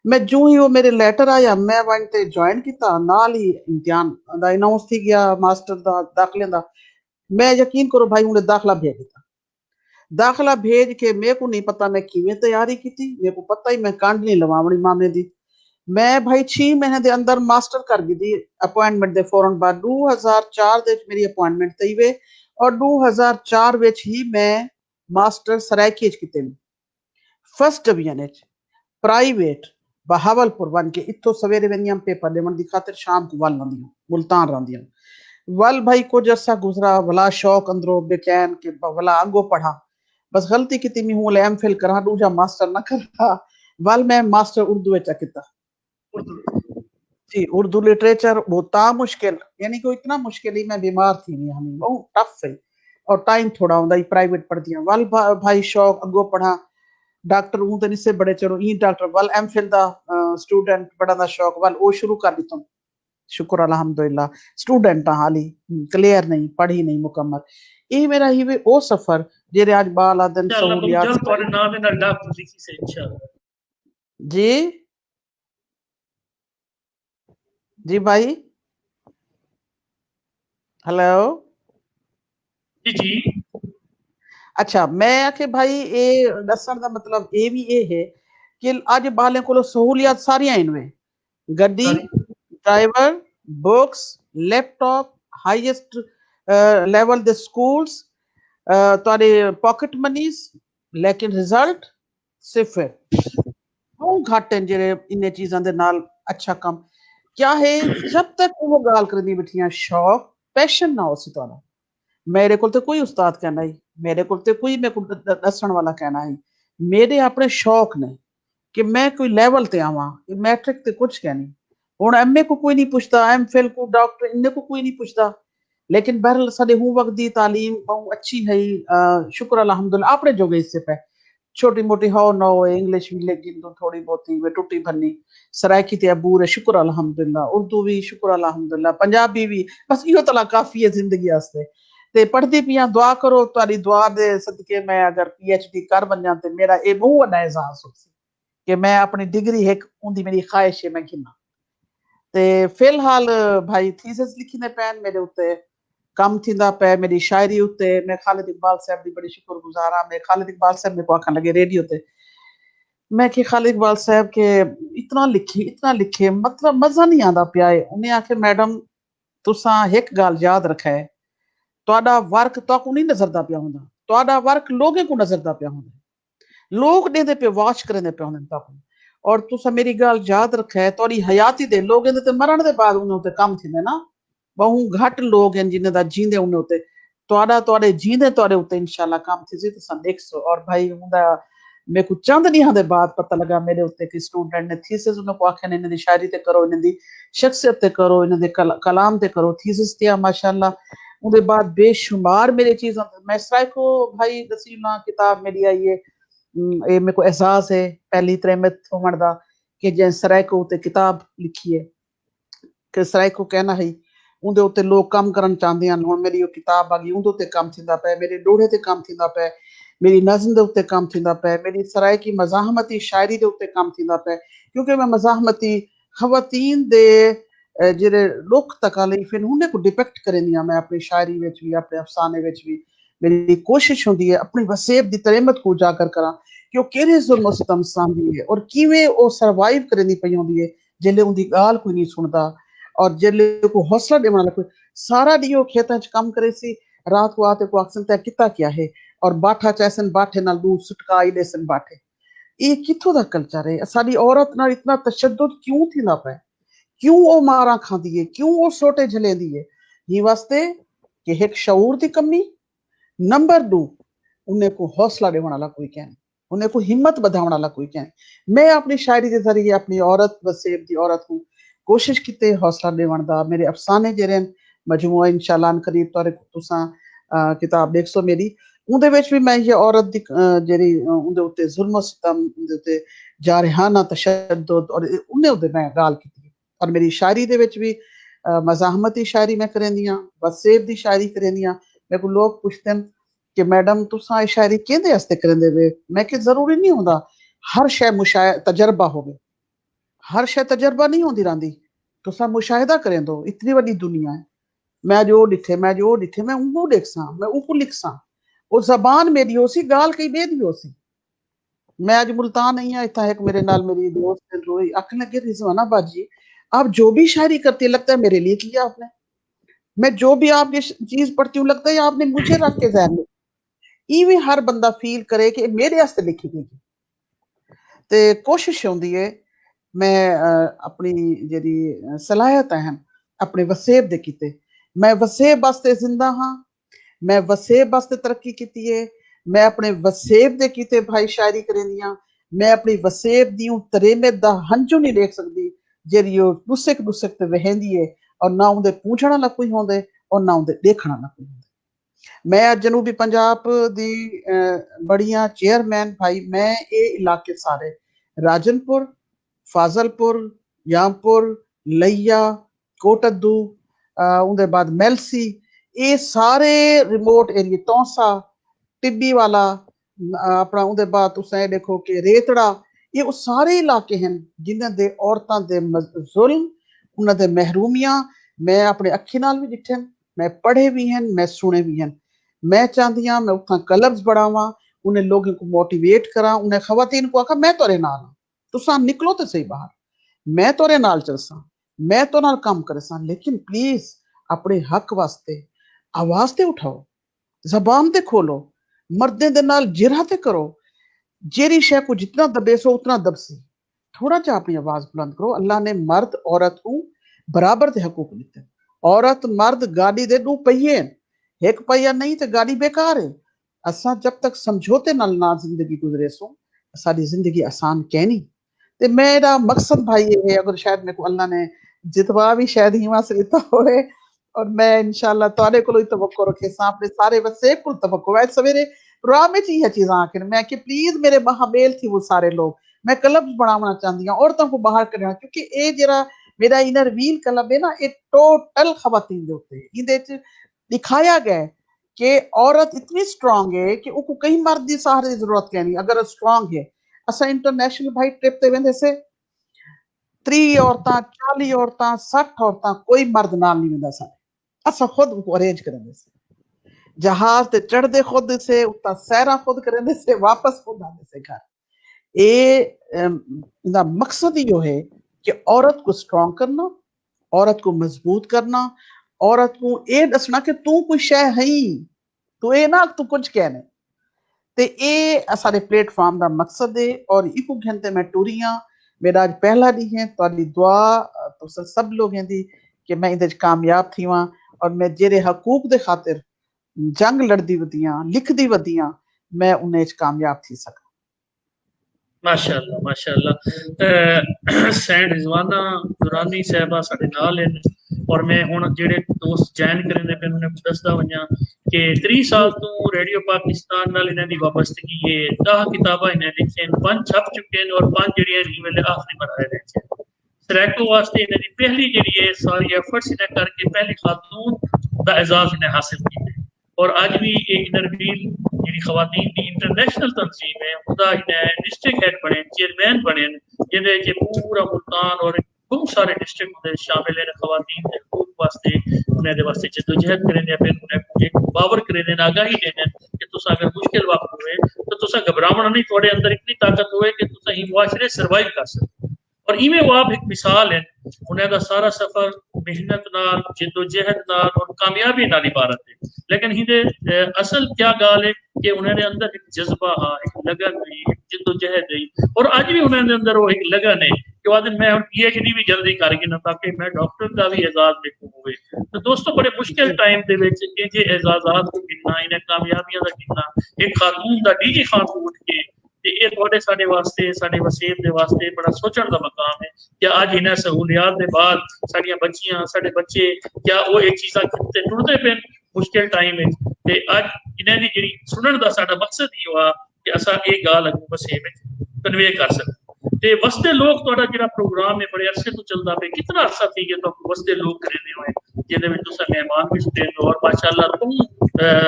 मैं जो ही वो मेरे लेटर आया मैं वन ते ज्वाइन किया नाल ही इम्तिहान दा अनाउंस थी गया मास्टर दा दाखले दा मैं यकीन करो भाई उन्हें दाखला भेज दिता दाखला भेज के मेरे को नहीं पता मैं किवें तैयारी की थी मेरे को पता ही मैं कांड नहीं लवावनी मामे दी मैं भाई 6 महीने दे अंदर मास्टर कर गई थी अपॉइंटमेंट दे फौरन बाद 2004 दे मेरी अपॉइंटमेंट थी वे और 2004 विच ही मैं मास्टर सरायकी च किते फर्स्ट डिवीजन प्राइवेट बहावलपुर बन के इत्थों सवेरे वेंदियां पेपर देवन दी खातिर शाम को वल आंदियां मुल्तान रहिंदियां वल भाई कुछ अरसा गुजरा भला शौक अंदरों बेचैन के भला आगो पढ़ा बस गलती की मैं हूं MPhil करा दूजा मास्टर ना करा वल मैं मास्टर उर्दू विच किता जी उर्दू लिटरेचर बहुत मुश्किल यानी कि इतना मुश्किल ही मैं बीमार थी नहीं हमें बहुत टफ है और टाइम थोड़ा होंदा ही प्राइवेट पढ़ती वल भाई शौक अगो पढ़ा डॉक्टर हूं तो इससे बड़े चलो ई डॉक्टर वल MPhil दा स्टूडेंट बड़ा दा शौक वल ओ शुरू कर दिता शुक्र अल्हम्दुलिल्लाह स्टूडेंट हाली क्लियर नहीं पढ़ी नहीं मुकम्मल ये मेरा ही वे ओ सफर जेरे आज बाल आदन इंशाअल्लाह बहुत सहूलियात जल्द तुम्हारे नाम में डॉक्टर लिखी से इंशाअल्लाह जी जी भाई हेलो जी जी अच्छा मैं आखे भाई ये दसन का मतलब ये भी ये है कि अज बालें को सहूलियात सारियां इनमें गड्डी driver books laptop highest level दे स्कूल्स ਤੁਹਾਡੇ पॉकेट मनीज लेकिन रिजल्ट सिफर बहुत घट हैं जेरे इन चीज़ां दे नाल अच्छा काम क्या है जब तक वो गाल करदी बैठियां शौक पैशन ना हो सी तुहाडा मेरे को तो कोई उस्ताद कहना ही मेरे को तो कोई मेरे को दसण वाला कहना ही मेरे अपने शौक ने कि मैं कोई लेवल ते आवां मैट्रिक ते कुछ कहनी हुण MA को कोई नहीं पूछता MPhil को डॉक्टर इन्ने को कोई नहीं पूछता लेकिन बहरहाल साडे हूं वक्त दी तालीम बहुत अच्छी है शुक्र अल्हम्दुलिल्लाह अपने जोगे हिस्से पे छोटी मोटी हो ना हो इंग्लिश भी लेकिन तो थोड़ी बहुत वे टुटी भन्नी सरायकी ते अबूर है शुक्र अल्हम्दुलिल्लाह उर्दू भी शुक्र अल्हम्दुलिल्लाह पंजाबी भी बस इहो तला काफी है जिंदगी वास्ते ते पढ़दी पियां दुआ करो तुहाडी दुआ दे सदके मैं अगर PhD कर वञां ते मेरा ए बहुत वड्डा एहसास होसी कि मैं अपनी डिग्री एक उंदी मेरी ख्वाहिश है मैं गिना ते फिलहाल भाई थीसिस लिखने पैन मेरे उत्ते कम थींदा पे मेरी शायरी उत्ते मैं खालिद इकबाल साहब दी बड़ी शुक्रगुजार हां मैं खालिद इकबाल साहब मेरे को आखन लगे रेडियो ते मैं कि खालिद इकबाल साहब के इतना लिखे मतलब मजा नहीं आंदा पिया है उन्हें आखे मैडम तुसां एक गाल याद रखा है ਤੁਹਾਡਾ ਵਰਕ ਤੁਹਾਨੂੰ ਨਹੀਂ ਨਜ਼ਰਦਾ ਪਿਆ ਹੁੰਦਾ ਤੁਹਾਡਾ ਵਰਕ ਲੋਗੇ ਕੋ ਨਜ਼ਰਦਾ ਪਿਆ ਹੁੰਦਾ ਲੋਕ ਦੇ पे वाच करने पे ਹੁੰਦੇ ਤੁਹਾਨੂੰ और तुसा मेरी गाल याद रखा है ਤੁਹਾਡੀ हयाती दे लोग ਇਹਦੇ ਤੇ ਮਰਨ ਦੇ ਬਾਅਦ ਉਹਨਾਂ ਉਤੇ ਕੰਮ ਥਿੰਦੇ ਨਾ ਬਹੁ ਘੱਟ ਲੋਕ ਹਨ ਜਿਨ੍ਹਾਂ ਦਾ ਜੀਂਦੇ ਉਹਨਾਂ ਉਤੇ ਤੁਹਾਡੇ ਜੀਂਦੇ ਤੁਹਾਡੇ ਉਤੇ ਇਨਸ਼ਾਅੱਲਾ ਕੰਮ ਥੀ ਤੁਸੀਂ ਦੇਖੋ और भाई ਹੁੰਦਾ मेरे को चंद दिहां दे बाद पता लगा मेरे उत्ते कि स्टूडेंट ने थीसिस उन्हें को आखे इन्हां दी शायरी ते करो इन्हां दी शख्सियत ते करो इन्हां दे कलाम ते करो थीसिस ते माशाअल्लाह उनके बाद बेशुमार मेरी चीज़ मैं सराय को भाई दसीला किताब मेरी आई है ये मेरे को एहसास है पहली त्रैमत होमण दा कि जै सराय को उते किताब लिखी है कि सराय को कहना है उनके उत्ते लोग काम करन चाहते हैं हुण मेरी किताब आ गई उनके उत्ते काम थींदा पे मेरे डोड़े ते काम थींदा पे मेरी नज़म के उत्ते काम थींदा पे मेरी सराय की मज़ाहमती शायरी के उत्ते काम थींदा पे क्योंकि मैं मज़ाहमती खवातीन दे जेरे लुक तकालीफ उन्हें को डिपेक्ट करनी मैं अपनी शायरी विच भी अपने अफसाने विच भी मेरी कोशिश होंदी है अपनी वसेब दी तरेमत को उजागर करा ਕਿ ਉਹ ਕਿਹੜੇ ਜ਼ੁਲਮ ਸਿਤਮ ਸਾਂਭੀ ਹੈ ਔਰ ਕਿਵੇਂ ਉਹ ਸਰਵਾਈਵ ਕਰਨੀ ਪਈ ਹੁੰਦੀ ਹੈ ਜਿਹੜੇ ਉਹਦੀ ਗਾਲ ਕੋਈ ਨਹੀਂ ਸੁਣਦਾ ਔਰ ਜਿਹੜੇ ਕੋ ਹੌਸਲਾ ਦੇਣ ਵਾਲਾ ਕੋਈ ਸਾਰਾ ਦੀ ਉਹ ਖੇਤਾਂ 'ਚ ਕੰਮ ਕਰੇ ਸੀ ਰਾਤ को आते को अक्सर तय किता क्या है और बाठा चैसन बाठे नाल दूध सुटकाई देसन बाठे ये किथों दा कल्चर है साडी औरत नाल इतना तशद्दुद क्यों थी ना पे क्यों वो मारा खांदी है क्यों वो सोटे झलेंदी है ये वास्ते कि एक शऊर दी कमी नंबर 2 उन्हें को हौसला देने वाला कोई क्या नहीं उन्हें को हिम्मत बढ़ाने वाला कोई क्या नहीं मैं अपनी शायरी के जरिए अपनी औरत वसेब दी औरत को कोशिश कीते हौसला देवन दा मेरे अफसाने जेरे मजमूआ इंशाल्लाह करीब तौर तुसा किताब देख सो मेरी उहदे विच भी मैं ये औरत दी जेरी उहदे उत्ते जुल्म सितम उहदे उत्ते जारहाना तशद्दुद और उन्हें उहदे मैं गाल कीती और मेरी शायरी दे विच भी मज़ाहमती शायरी मैं करेंदियां वसेब दी शायरी करेंदियां मेरे को लोग पूछते हैं कि मैडम तुसा ये शायरी केंदे वास्ते करेंदे वे मैं कि जरूरी नहीं होंदा हर शय मुशाह तजर्बा होवे हर शय तजर्बा नहीं होंदी रहिंदी तुसा मुशाहिदा करें दो इतनी बड़ी दुनिया है मैं जो डिठे मैं उनको देखसा मैं उनको लिखसा वो जबान मेरी हो सी गाल कई बेदी हो सी मैं आज मुल्तान नहीं है इतना एक मेरे नाल मेरी दोस्त रोई अख लगे रिजवाना बाजी आप जो भी शायरी करती है लगता है मेरे लिए किया आपने मैं जो भी आप ये चीज पढ़ती हूँ लगता है आपने मुझे रख के जहन में इवे हर बंदा फील करे कि मेरे वास्ते लिखी गई ते कोशिश होंदी है मैं अपनी जेडी सलाहियत है अपने वसेब दे कीते मैं वसेब वास्ते जिंदा हाँ मैं वसेब वास्ते तरक्की की है मैं अपने वसेब दे कीते भाई शायरी करेंदियां मैं अपनी वसेब दी तरेमे दा हंजू नहीं देख सकती जेरी दुसक दुसक ते वहेंदी है और ना उनदे पूछण वाला कोई होंदे और ना उनदे देखण वाला कोई होंदे मैं जनूबी पंजाब दी बड़ियां चेयरमैन भाई मैं ये इलाके सारे राजनपुर फाजलपुर यामपुर लैया कोटद्दू उनके बाद मेलसी ये सारे रिमोट एरिए तौसा टिब्बी वाला अपना उनके बाद तुस देखो कि रेतड़ा ये वो सारे इलाके हैं जिन्हें दे औरतां दे जुल्म उन्हां दे महरूमियां मैं अपने अखी नाल भी दिखे मैं पढ़े भी हैं मैं सुने भी हैं मैं चाहती हाँ मैं उतना कलब्स बढ़ावा उन्हें लोगों को मोटिवेट करा उन्हें खवातीन को आखा मैं तोरे नाल तुसा निकलो तो सही बाहर मैं तोरे नाल चलसा मैं तो नाल काम करसा लेकिन प्लीज अपने हक वास्ते आवाज ते उठाओ जबान ते खोलो मर्दे दे नाल जिरह ते करो जेरी शय को जितना दबेसो उतना दबसी थोड़ा जा अपनी आवाज बुलंद करो अल्लाह ने मर्द औरत को बराबर दे हकूक दिते औरत मर्द गाड़ी दे दो पहिए एक पहिया नहीं तो गाड़ी बेकार है असा जब तक समझौते नाल ना जिंदगी गुजरे सो साडी जिंदगी आसान कहनी ते मेरा मकसद भाई ये है अगर शायद मेरे को अल्लाह ने जितवा भी शायद हिमा से लिता होए और मैं इंशाल्लाह तोरे को ही तवक्को रखे अपने सारे वसे को तवक्को है सवेरे राह में ही चीज आखिर मैं कि प्लीज मेरे महामेल थी वो सारे लोग मैं क्लब्स बनाना चाहती हूँ औरतों को बाहर करना क्योंकि ये जरा मेरा इनर व्हील क्लब है ना ये टोटल खवातीन दे उत्ते इहदे च दिखाया गया कि औरत इतनी स्ट्रांग है कि उसको कहीं मर्द की सहारे की जरूरत क्या नहीं अगर स्ट्रांग है असा इंटरनेशनल भाई ट्रिप ते वेंदे से 30 औरतां 40 औरतां 60 औरतां कोई मर्द नाल नहीं वेंदा सा असा खुद अरेंज करेंगे से जहाज ते चढ़दे खुद से उतना सैरा खुद करेंगे से वापस खुद आते से घर ये मकसद ही यो है कि औरत को स्ट्रांग करना औरत को मजबूत करना औरत को ये दसना कि तू कोई शय है तू ये ना तू कुछ कहने ते ये सारे प्लेटफॉर्म का मकसद है और इको घंटे मैं टूरी हाँ मेरा आज पहला दिन है तो दुआ तो सब लोग हैं दी कि मैं इधर कामयाब थी वहां और मैं जेरे हकूक दे खातिर जंग लड़दी वदियां लिखदी वदियां मैं उन्हें कामयाब थी सका माशाअल्लाह सैंड रिजवाना दुरानी साहबा साडे नाल हैं और मैं हुण जेड़े दोस्त जॉइन करने पे उन्हें दसदा वणा कि 30 साल तो रेडियो पाकिस्तान नाल इन्हां दी वाबस्तगी है 10 किताबां इन्हें लिखियां 5 छप चुके हैं और 5 जेड़ियां इस वेले आखिरी मरहले विच हैं सरेको वास्ते इन्हां दी पहली जेड़ी है सारी एफर्ट्स इन्हें करके पहली खातून दा एजाज इन्हें हासिल किया और आज भी एक इनरवील जी खवातीन की इंटरनेशनल तंजीम है खुदा इन्हें डिस्ट्रिक्ट हेड बने चेयरमैन बने जिन्हें पूरा मुल्तान और बहुत सारे डिस्ट्रिक्ट शामिल हैं खवातीन واسطے انہیں دے واسطے جدوجہد کرنے پہ انہیں ایک باور کرنے آگاہی دینے کہ تسا اگر مشکل وقت ہوئے تو تسا گھبراؤنا نہیں، تھوڑے اندر اتنی طاقت ہوئے کہ تسا ہی معاشرے سروائیو کر سکتے. اور ایویں وہ آپ ایک مثال ہے، انہیں دا سارا سفر محنت نال جدوجہد نال اور کامیابی نال عبارت ہے. لیکن ہی اصل کیا گال ہے کہ انہیں دے اندر ایک جذبہ ہا، ایک لگن ہے، ایک جدوجہد ہے. اور آج بھی انہیں دے اندر وہ ایک لگن ہے کہ وہ آدھے میں پی ایچ ڈی بھی جلدی کر گی نا تاکہ میں ڈاکٹر کا بھی اعزاز دیکھوں ہوئے. تو دوستو بڑے مشکل ٹائم دے وچ یہ اعزازات کو گننا، انہیں کامیابیاں دا گننا، ایک خاتون دا ڈی جی خان کو اٹھ کے یہ تھوڑے سارے واسطے سارے وسیب دے واسطے بڑا سوچن دا مقام ہے کہ آج انہیں سہولیات دے بعد ساڑیاں بچیاں ساڑے بچے کیا وہ ایک چیزاں کھتے ٹرتے پہ مشکل ٹائم ہے. تے اج انہیں دی جڑی سنن دا ساڈا مقصد ہی ہوا کہ اسا یہ گال اگوں وسیب کنوے کر سکیں. تے وسطے لوگ تہاڈا جڑا پروگرام ہے بڑے عرصے تو چلدا پہ، کتنا عرصہ تھی کہ تو وسطے لوگ کریندے ہوئے جہدے وچ تساں مہمان بھی سٹے اور ماشاءاللہ تم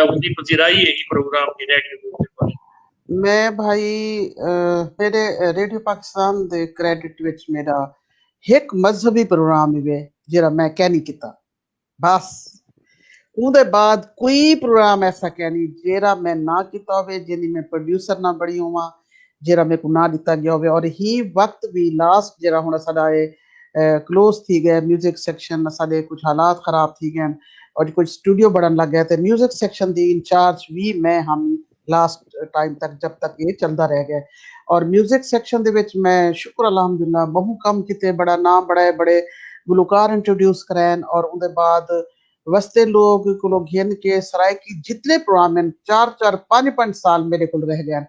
اودی پذیرائی ہے ہی پروگرام کی ریڈیو دے. میں بھائی میرے radio Pakistan they credit which میرا ایک مذہبی پروگرام ہے جڑا میں کہہ نہیں کیتا، بس اون دے بعد کوئی پروگرام ایسا کہہ نہیں جیڑا میں نہ کیتا ہوئے، جنی میں پروڈیوسر نہ بڑی ہوا، جیڑا میرے کو نہ دیتا گیا ہوئے. اور ہی وقت بھی لاسٹ جیڑا ہونا ساڈا کلوز تھی گئے میوزک سیکشن، سارے کچھ حالات خراب تھی گئے اور کچھ اسٹوڈیو بڑھن لگ گئے، تو میوزک سیکشن دی انچارج بھی میں ہم لاسٹ ٹائم تک جب تک یہ چلتا رہ گیا. اور میوزک سیکشن دے وچ میں شکر الحمدللہ بہت کم کیتے، بڑا نام بڑے بڑے گلوکار انٹروڈیوس کرین. اور ان دے بعد وسطے لوگ کو گھن کے سرائے کی جتنے پروگرام ہیں 4-5 سال میرے کو رہ گئے.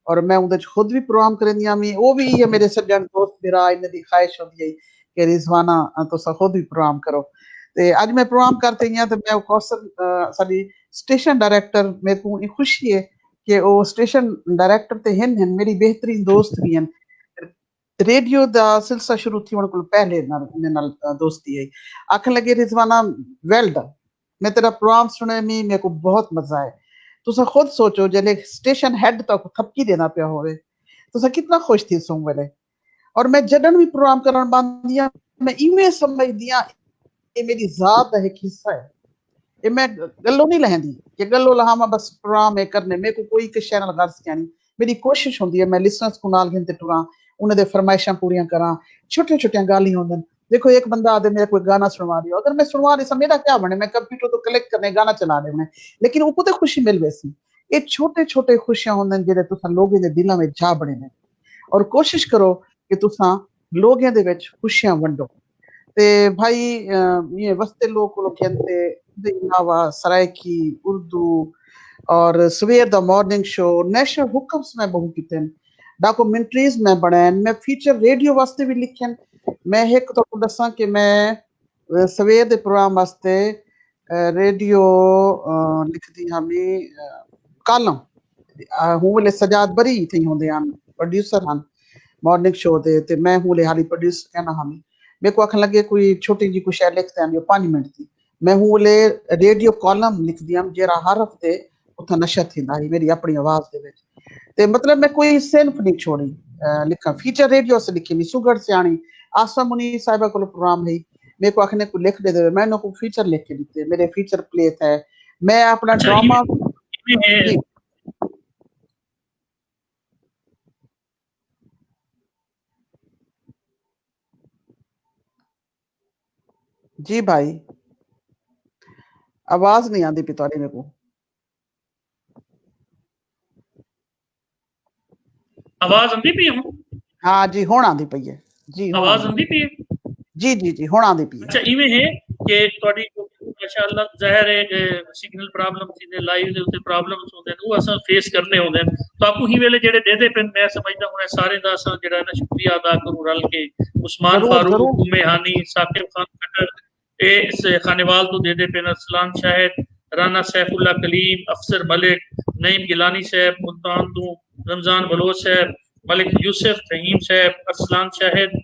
اور میں اندر خود بھی پروگرام کرندیاں میں، وہ بھی یہ میرے سجن دوست میرا انہاں دی خواہش ہوندی ہے کہ رضوانہ تسا خود بھی پروگرام کرو. تے اج میں پروگرام کرتے ہیں تو میں کوثر ساری اسٹیشن ڈائریکٹر میرے کو خوشی ہے کہ وہ اسٹیشن ڈائریکٹر تے ہن میری بہترین دوست بھی ہیں. ریڈیو دا سلسلہ شروع تھی ان کو پہلے نال دوستی ہے. آکھن لگے رضوانہ ویل ڈن، میں تیرا پروگرام سنے میں میرے کو بہت مزہ آئے. تسا خود سوچو جلے اسٹیشن ہیڈ تک تھپکی دینا پیا ہوئے تسا کتنا خوش تھی سن ویلے. اور میں جدن بھی پروگرام کرن باندیاں میں ایویں سمجھ دیاں یہ میری ذات کا ایک حصہ ہے. یہ میں گلو نہیں لہندی کہ گلو لہاما بس پروگرام ہے کرنے، میرے کو کوئی کشے نال غرض کیا نہیں. میری کوشش ہوندی ہے میں لسنرز کو نال گھنتے ٹراں، انہاں دے فرمائشاں پوریاں کراں. چھوٹے چھوٹیاں گالیاں ہوندن، دیکھو ایک بندہ آدھے میرے کوئی گانا سنوا دیو، اگر میں سنوا رہی سا میرا کیا بنے، میں کمپیوٹر تو کلک کرنے گانا چلا رہے ہونے، لیکن وہ کو تے خوشی مل ویسی. یہ چھوٹے چھوٹے خوشیاں ہوندن جڑے تساں لوگوں دے دلاں وچ جا بڑے نے. اور کوشش کرو کہ تساں لوگوں دے وچ خوشیاں ونڈو. تے بھائی یہ وسطے لوگ کو کہتے دے علاوہ سرائکی اردو اور سویر دا مارننگ شو، نیشنل حکمس میں بہت کیتے ہیں، ڈاکومنٹریز میں بنائیں، میں فیچر ریڈیو واسطے بھی لکھیں. میں ایک تو دساں کہ میں سویر دے پروگرام واسطے ریڈیو لکھ دی ہمیں کالم ہوں لے سجاد بری تھی ہوندے ہیں پروڈیوسر ہیں مارننگ شو دے، تے میں ہوں لے حالی پروڈیوسر کہنا ہمیں. میرے کو آکھن لگے کوئی چھوٹی جی کوئی شاید لکھتے ہیں 5 منٹ تھی، میں ہوں لے ریڈیو کالم لکھ دیاں جیرا ہر ہفتے اتھا نشر تھیندا ہی میری اپنی آواز دے وچ. تے مطلب میں کوئی صنف نہیں چھوڑی لکھاں. فیچر ریڈیو سے لکھی نہیں سگڑ سیانی آسا منی صاحبہ کو پروگرام ہے، میرے کو آخنے کو لکھ دے دے، میں نے کو فیچر لکھ کے دیتے، میرے فیچر پلے ہے. میں اپنا ڈرامہ جی جی بھائی آواز نہیں آتی پی تاری میرے کو. آواز آندی پئی ہوں؟ ہاں جی ہون آندی پئی ہے. جی آواز آندی پئی ہے؟ جی جی جی ہون آندی پئی ہے. اچھا ایویں ہے کہ تہاڈی ماشاءاللہ ظاہر ہے سگنل پرابلم تھی لائیو دے اوتے پرابلمز ہوندے ہیں، وہ اساں فیس کرنے ہوندے ہیں. تو آپ ہی ویلے جڑے دے دے پن میں سمجھدا ہوں سارے دا اساں جڑا ہے نا شکریہ ادا کروں رل کے. عثمان ضرور فاروق، ضرور ام ہانی، ثاقب خان کٹر، اس خانوال تو دے دے پن، ارسلان شاہد، رانا سیف اللہ کلیم، افسر ملک، نعیم گیلانی صاحب ملتان تو، رمضان بلوچ صاحب، ملک یوسف، فہیم صاحب، ارسلان شاہد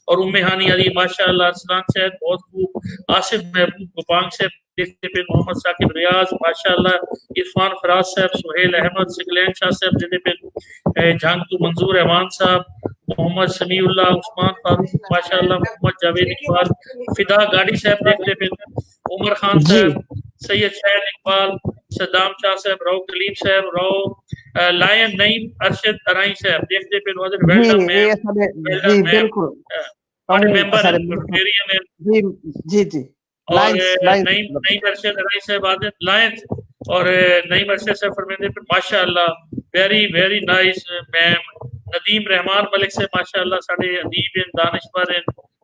اور ام ہانی علی ماشاءاللہ، ارسلان شاہد بہت خوب، آصف محبوب گوپانگ صاحب دیکھتے پہ، محمد ثاقب ریاض ماشاءاللہ، عرفان فراز صاحب، سہیل احمد، سگلین شاہ صاحب دیتے پہ، جھانگ تو منظور احمان صاحب، محمد سمیع اللہ، عثمان فاروق ماشاءاللہ، محمد جاوید اقبال، فدا گاڑی صاحب دیکھتے پہ، उमर खान जी साहब, सैयद शाहिद इकबाल, सद्दाम शाह साहब, राव कलीम साहब, राव लायन नईम, अरशद अराई साहब देखते पे नवाजन जी वेल डन ये मैम, सारे वेल जी डन मैम। बिल्कुल बड़े कहूँ मेंबर हैं सारे रोटेरियन है जी जी जी और लाइंस लाइंस नईम नईम अरशद अराई साहब आते लायंस और नईम अरशद साहब फरमाते पे माशाअल्लाह very very nice ma'am. Nadeem Rahman Malik से माशाअल्लाह साडे अदीब हैं, दानिशवर हैं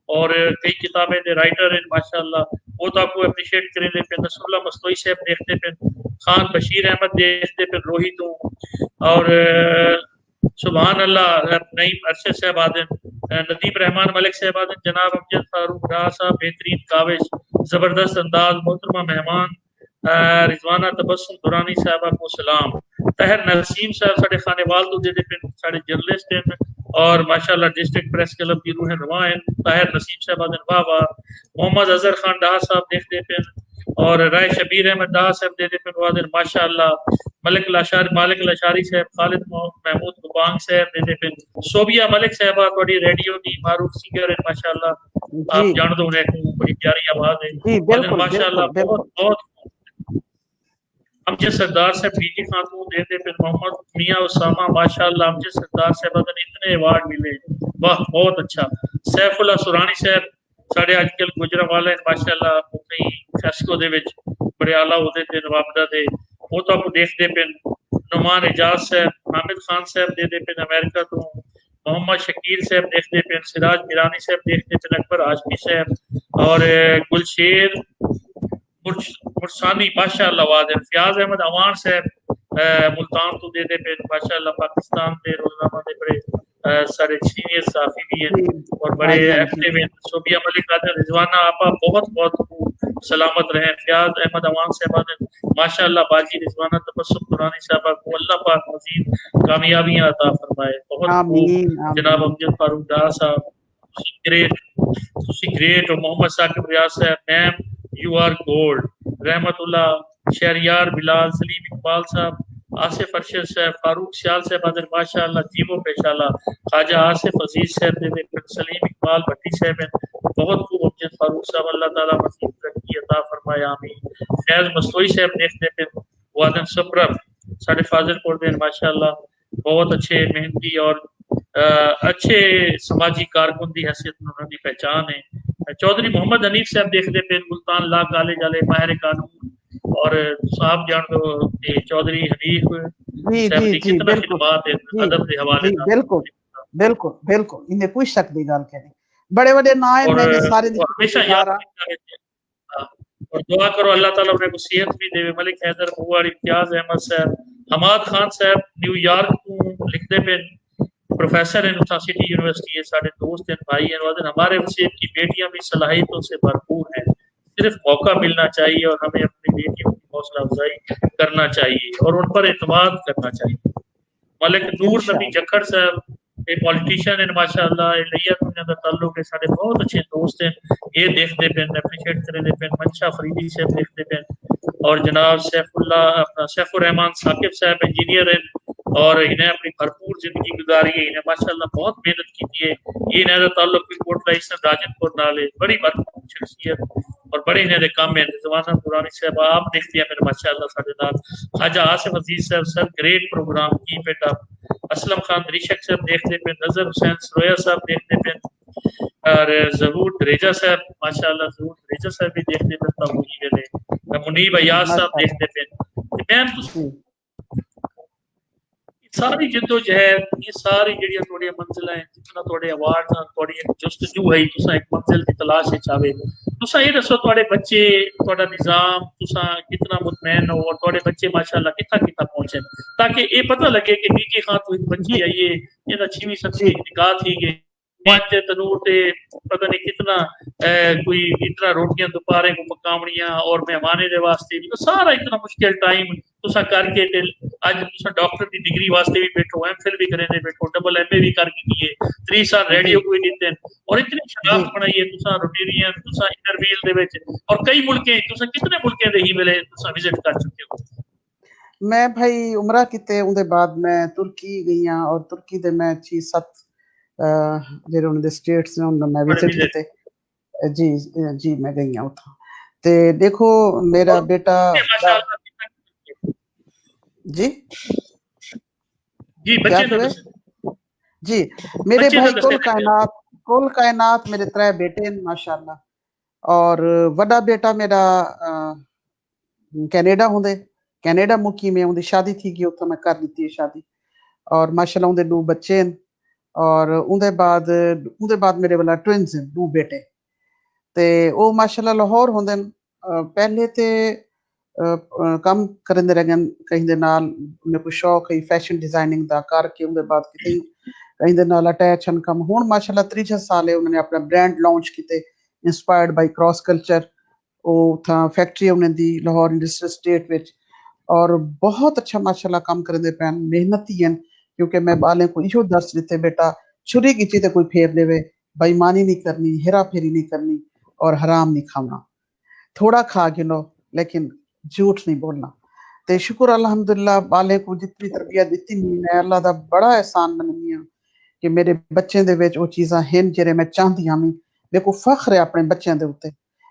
और कई किताबें दे राइटर हैं माशाअल्लाह। वो तो आपको अप्रिशिएट करेंगे पे नसरुल्लाह मस्तोई साहब देखते पे, खान बशीर अहमद देखते पे रोहित हूँ और सुबहान अल्लाह नईम अरशद साहब आदन, नदीम रहमान मलिक साहब आदन, जनाब अमजद फारूक राह साहब बेहतरीन काविश, जबरदस्त अंदाज, मोहतरमा मेहमान रिजवाना तबस्सुम दुरानी साहबा को सलाम। तहर नसीम साहब साडे खानेवाल तो दे पे साडे जर्नलिस्ट हैं और माशाल्लाह डिस्ट्रिक्ट प्रेस क्लब की रूह नुमा हैं। ताहिर नसीम साहब आदन वाह वाह। मोहम्मद अजहर खान डाह साहब देखते पे और राय शबीर अहमद डाह साहब दे पे वादन माशाल्लाह। मालिक लशारी साहब, खालिद महमूद गुबांग साहब दे पे, सोबिया मलिक साहबा थोड़ी रेडियो की मारूफ सिंगर है माशाल्लाह। जी आप जान दो उन्हें बड़ी प्यारी आवाज है जी वादन बिल्कुल माशाल्लाह बिल्कुल बहुत बिल्कुल बहुत। अमजद सरदार साहब बीजी खातून देते फिर मोहम्मद मियां उसामा माशाल्लाह। अमजद सरदार साहब अगर इतने अवार्ड मिले वाह बहुत अच्छा। सैफुल्ला सुरानी साहब साढ़े अजकल गुजरा वाले माशाल्लाह अपनी फेस्को दे विच बड़े आला होते थे नवाबदा दे वो तो आपको देखते पे। नुमान एजाज साहब, हामिद खान साहब देते पे अमेरिका तो, मोहम्मद शकील साहब देखते पे, सिराज मीरानी साहब देखते पे, अकबर आजमी साहब और गुलशेर मुरसानी माशाअल्लाह वाद है। फयाज अहमद अवान साहब मुल्तान तो दे पे माशाअल्लाह पाकिस्तान के रोजनामा दे बड़े सारे सीनियर साफी भी जी हैं और बड़े भाईजान जी एक्टिव हैं। सोबिया मलिक आदर रिजवाना आपा बहुत बहुत सलामत रहे। फयाज अहमद अवान साहब आदर माशाअल्लाह बाजी रिजवाना तबस्सुम कुरानी साहबा को अल्लाह पाक मजीद कामयाबियां अता फरमाए बहुत आमीन खूब। जनाब आमीन अमजद फारूक डार साहब ग्रेट और मोहम्मद साकिब रियाज साहब मैम यू आर गोल्ड। रहमतुल्लाह शहरियार बिलाल सलीम इकबाल साहब, आसिफ अरशद साहब, फारूक सियाल साहब आदर माशाअल्लाह जीवो पेशाला, ख्वाजा आसिफ अजीज साहब दे सलीम इकबाल भट्टी साहब हैं बहुत खूब। अमजद फारूक साहब अल्लाह ताला मज़ीद तरक्की अता फरमाए आमीन। फैज मस्तोई साहब देखते पे वादन सब्र साढ़े फाजिलपुर दे माशाअल्लाह बहुत अच्छे मेहनती और अच्छे समाजी कारकुन की हैसियत उन्होंने पहचान है। चौधरी मोहम्मद हनीफ साहब देखते पे मुल्तान ला कॉलेज वाले माहिर कानून और साहब जान दो चौधरी हनीफ जी साहब जी की जी कितना बिल्कुल खिदमात है जी अदब के हवाले जी नाल। बिल्कुल बिल्कुल बिल्कुल इन्हें कोई शक दी गल कहनी बड़े बड़े ना है और मैंने सारे वो हमेशा याद शुक्रगुजार हाँ रखता है। हाँ, और दुआ करो अल्लाह ताला उन्हें को सेहत भी देवे। मलिक हैदर बुआरी इम्तियाज अहमद साहब, हमाद खान साहब न्यूयॉर्क को लिखते पे प्रोफेसर है नुसा सिटी यूनिवर्सिटी है साढ़े दोस्त हैं भाई हैं वादन। हमारे वसीयत की बेटियां भी सलाहियतों से भरपूर हैं, सिर्फ मौका मिलना चाहिए और हमें अपनी बेटियों की हौसला अफजाई करना चाहिए और उन पर एतमाद करना चाहिए। मलिक नूर नबी इंशाअल्लाह जखड़ साहब एक पॉलिटिशियन है माशाअल्लाह लिया दुनिया का ताल्लुक है साढ़े बहुत अच्छे दोस्त हैं। ये देखते पे अप्रिशिएट करे पे मंशा फरीदी साहब देखते पे और जनाब सैफुल्ला अपना सैफुर रहमान साकिब साहब इंजीनियर हैं और इन्हें अपनी भरपूर जिंदगी गुजारी है। इन्हें माशाअल्लाह बहुत मेहनत की है। ये इन्हें ताल्लुक भी कोटला ईस्टर्न राजनपुर नाले बड़ी भरपूर शख्सियत और बड़े इन्हें काम है। रिजवाना दुरानी साहब आप देखते हैं मेरे माशाअल्लाह साढ़े नाल ख्वाजा आसिफ अजीज साहब सर ग्रेट प्रोग्राम की बेटा। असलम खान दरीशक साहब देखते पे, नजर हुसैन सरोया साहब देखते पे और जहूर दरेजा साहब माशाअल्लाह जहूर दरेजा साहब भी देखते पे ताबूजी वेले मुनीब अयाज साहब माशाअल्लाह देखते पे। मैम जी सारी जिद्दोजहद ये सारी ਜਿਹੜੀਆਂ ਤੁਹਾਡੀਆਂ ਮੰਜ਼ਿਲਾਂ ਹੈ ਜਿੰਨਾ ਤੁਹਾਡੇ ਅਵਾਰਡ ਨਾਲ ਤੁਹਾਡੀ ਇੱਕ ਜਸਤਜੂ ਹੈ ਤੁਸੀਂ ਇੱਕ ਮੰਜ਼ਿਲ ਦੀ ਤਲਾਸ਼ ਵਿੱਚ ਆਵੇ। ਤੁਸੀਂ ਇਹ ਦੱਸੋ ਤੁਹਾਡੇ ਬੱਚੇ ਤੁਹਾਡਾ ਨਿਜ਼ਾਮ ਤੁਸੀਂ ਕਿੰਨਾ ਮੁਤਮੈਨ ਹੋ ਔਰ ਤੁਹਾਡੇ ਬੱਚੇ ਮਾਸ਼ਾਅੱਲਾ ਕਿੱਥਾ ਕਿੱਥਾ ਪਹੁੰਚੇ ताकि ये पता लगे कि नीचे खां तो एक बच्ची जी आई है ये 6वीं 7वीं जी निकाह थी गई पांच तनूर ते पता नहीं कितना कोई इतना रोटियां दोपहरे को पकावनियां और मेहमाने दे वास्ते भी तो सारा इतना मुश्किल टाइम तुसा करके ते आज तुसा डॉक्टर की डिग्री वास्ते भी बैठो एमफिल भी करेंदे बैठो डबल एमए भी करके दिए 3 साल जी रेडियो को भी दिते और इतनी जी शराफत बनाई है तुसा रोटेरियन तुसा इंटरव्यूल दे विच और कई मुल्के तुसा कितने मुल्के दे ही वेले तुसा विजिट कर चुके हो। मैं भाई उमरा किते उनके बाद मैं तुर्की गई हाँ और तुर्की दे मैं 6-7 ਜਿਹੜੇ ਉਹਨਾਂ ਦੇ ਸਟੇਟਸ ਨੇ ਉਹਨਾਂ ਮੈਂ बड़े ਵਿਜ਼ਿਟ विजिट ਕੀਤੇ जी जी मैं गई हाँ उथा تے دیکھو میرا اور بیٹا ماشاءاللہ جی جی کیا بچے نہ تھے دسے جی میرے بچے نہ بھائی دسے تے پیا کل کائنات میرے 3 بیٹے ہیں ماشاءاللہ اور وڈا بیٹا میرا کینیڈا ہوندے کینیڈا مکی میں اندی شادی تھی گئی اتھا میں کر لیتی ہے شادی اور ماشاءاللہ اندے 2 بچے ہیں اور اندے بعد میرے والا ٹوینز ہیں 2 بیٹے تے او ماشاءاللہ لاہور ہوندے پہلے تے کم کرندے رہن کہیں دے نال میرے کو شوق ہے فیشن ڈیزائننگ دا کر کے اندے بعد کتے کہیں دے نال اٹیچ ہن کم ہن ماشاءاللہ 3 سال ہے انہوں نے اپنا برانڈ لانچ کیتے انسپائرڈ بائی کراس کلچر او تھا فیکٹری انہوں دی لاہور انڈسٹریل اسٹیٹ وچ اور بہت اچھا ماشاءاللہ کام کرندے پین محنتی ہیں کیونکہ میں بالیں کو ایہو درس دیتے بیٹا چھری کی چیز کوئی پھیر دے بےمانی نہیں کرنی ہیرا پھیری نہیں کرنی اور حرام نہیں کھانا تھوڑا کھا گنو لیکن جھوٹ نہیں بولنا تے شکر الحمدللہ بالے کو جتنی تربیت دیتی میں اللہ دا بڑا احسان مننی ہوں کہ میرے بچے دے وچ او چیزاں ہیں جڑے میں چاہندی ہاں میرے کو فخر ہے اپنے بچیاں دے اوتے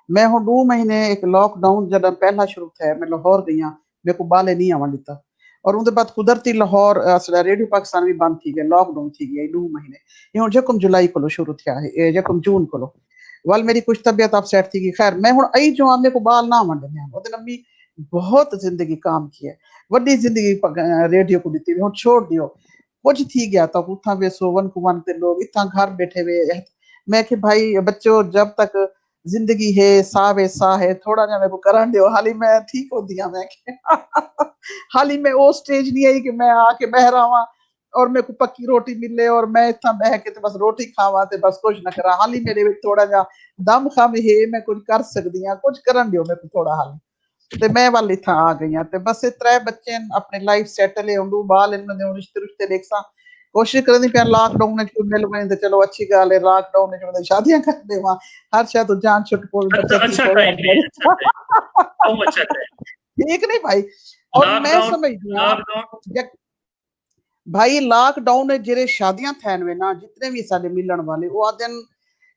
میں ہن 2 مہینے ایک لاک ڈاؤن جب پہلا شروع تھا میں لاہور گئی ہاں میرے کو بالے نہیں آون دیتا اور اون دے بعد قدرتی لاہور اسڑا ریڈیو پاکستان بھی بند تھی گیا لاک ڈاؤن تھی گیا 2 مہینے یہ ہن جکم جولائی کو شروع تھیا ہے جکم جون کو وال میری کچھ طبیعت اپ سیٹ تھی گئی خیر میں ہن ای جو میرے کو بال نہ ونڈنے ہیں او امی بہت زندگی کام کی ہے وڈی زندگی ریڈیو کو دیتی ہن چھوڑ دیو کچھ تھی گیا تو اتھا وے سوون کو ون تے لوگ اتھا گھر بیٹھے ہوئے میں کہ بھائی بچوں جب تک زندگی ہے سا ہے تھوڑا جا میرے کو کرن دیو حالی میں ٹھیک ہو دیا میں کہ حالی میں او سٹیج نہیں آئی کہ میں آ کے بہ رہا اور میرے کو پکی روٹی ملے اور میں اتنا بہ کے تے بس روٹی کھاواں تے بس کچھ نہ کرا حالی میرے وچ تھوڑا جا دم خم ہے میں کچھ کر سکدی ہاں کچھ کرن دیو میرے کو تھوڑا حال تے میں والی تھا آ گئی ہاں تے بس 3 بچے اپنے لائف سیٹل ہے انڈو بال ان دے رشتے دیکھساں کوشش کرنی پیا لاک ڈاؤن میں مل گئے تے چلو اچھی گل ہے لاک ڈاؤن میں شادیاں کر دیواں ہر شے تو جان چھٹ کو بچت ہی اچھا کوئی ٹائم ہے اچھا ٹائم بہت اچھا ٹائم ٹھیک نہیں بھائی اور لاک میں ڈاؤن سمجھدی ہاں لاک ڈاؤن بھائی لاک ڈاؤن میں جڑے شادیاں تھین وے نا جتنے بھی سارے ملن والے وہ آدن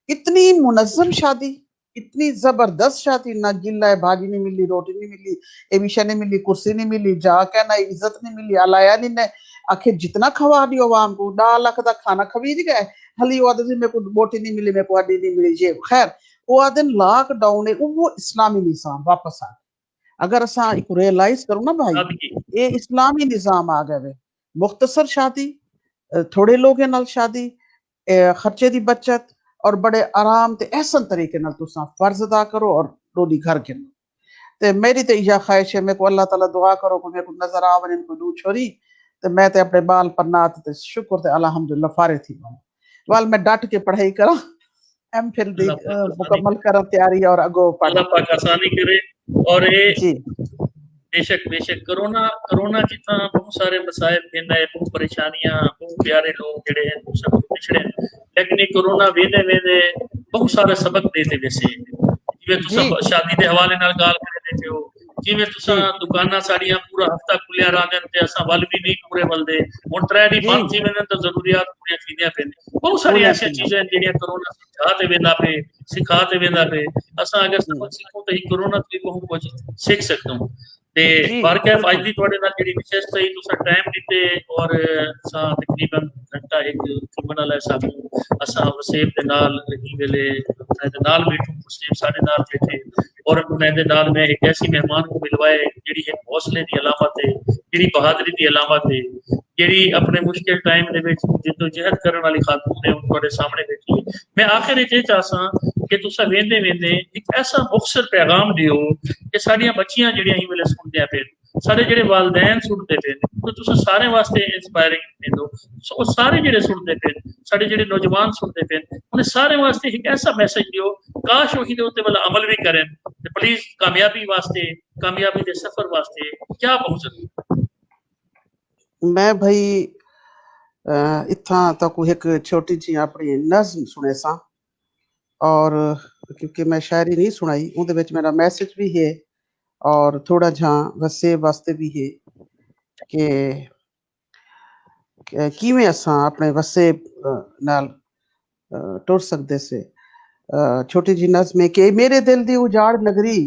اتنی منظم شادی اتنی زبردست شادی نہ گلا ہے بھاجی نہیں ملی روٹی نہیں ملی ایویشا نہیں ملی کرسی نہیں ملی جا کے نہ عزت نہیں ملی الایا نہیں نے آخر جتنا کھوا دیو عوام کو 2 لاکھ دا کھانا کھویج گئے ہلی وہ آدھے میرے کو بوٹی نہیں ملی میرے کو ہڈی نہیں ملی یہ خیر وہ آدھن لاک ڈاؤن ہے وہ اسلامی نظام واپس آ اگر اساں ایک ریئلائز کروں نا بھائی سادگی یہ اسلامی نظام آ گئے مختصر شادی تھوڑے لوگوں نال شادی خرچے دی بچت اور بڑے آرام تے احسن طریقے نال تساں فرض ادا کرو اور رولی گھر کے تے میری تے یہ خواہش ہے میں کو اللہ تعالی دعا کرو کہ میرے کو نظر آون کو دو چھوری تے میں تے اپنے بال پر نات تے شکر تے الحمدللہ فارغ تھی وال میں ڈٹ کے پڑھائی کرا ایم فل دی اللہ پاک آسانی مکمل کرے کرن تیاری اور اگو پڑھا اللہ پاک آسانی کرے اور یہ جی بے شک کرونا جتنا بہت سارے مسائل ہیں بہت پریشانیاں بہت پیارے لوگ جڑے ہیں وہ سب پچھڑے ہیں لیکن یہ کرونا ویندے بہت سارے سبق دیتے ویسے جی جی تساں شادی دے حوالے نال گال کرے پے ہو جی تساں جی دکاناں ساڑیاں پورا ہفتہ کھلیا رہندن تے اساں ول بھی نہیں پورے ولدے ہن 3 ڈی جی بند تھی ویندن تے ضروریات پوریاں تھیندیاں پین بہت ساری پوریا ایسی تھی چیزیں جڑیاں کرونا سمجھا تے ویندا پے سکھا تے ویندا پے اساں اگر جی سبق سیکھوں تے کرونا تو بہت کچھ سیکھ سکتا ہوں تے جی بارکیف اج بالکل دی تواڈے نال جڑی وشیش تھی تساں ٹائم دتے اور اساں تقریبا گھنٹہ ایک تھمن والا حساب اساں وسیب دے نال لگی ویلے دے نال بیٹھوں مسلم ساڈے نال بیٹھے اور دے نال میں ایک ایسی مہمان کو ملوائے جڑی ایک حوصلے دی علامت ہے جڑی بہادری دی علامت ہے جڑی اپنے مشکل ٹائم دے وچ جدوجہد کرن والی خاتون نے ان تواڈے سامنے بیٹھی میں آخر وچ یہ چاہساں کہ تساں ویندے ویندے ایک ایسا مختصر پیغام دیو کہ ساڈیاں بچیاں جڑیاں ہی ویلے سندیاں پے سارے جڑے والدین سنتے پے تو تساں سارے واسطے انسپائرنگ دیندو وہ سارے جڑے سنتے پے سارے جڑے نوجوان سنتے پے انہیں سارے واسطے ایک ایسا میسج دیو کاش وہی دے اوتے والا عمل بھی کریں تے پلیز کامیابی واسطے کامیابی دے سفر واسطے کیا بہت ضروری میں بھائی اتھاں تک ایک چھوٹی جی اپنی نظم سنے سا اور کیونکہ میں شاعری نہیں سنائی اون دے وچ میرا میسج بھی ہے اور تھوڑا جہاں وسے واسطے بھی ہے کہ کیویں اساں اپنے وسے نال ٹر سکدے سے چھوٹی جی نظم ہے کہ میرے دل دی اجاڑ نگری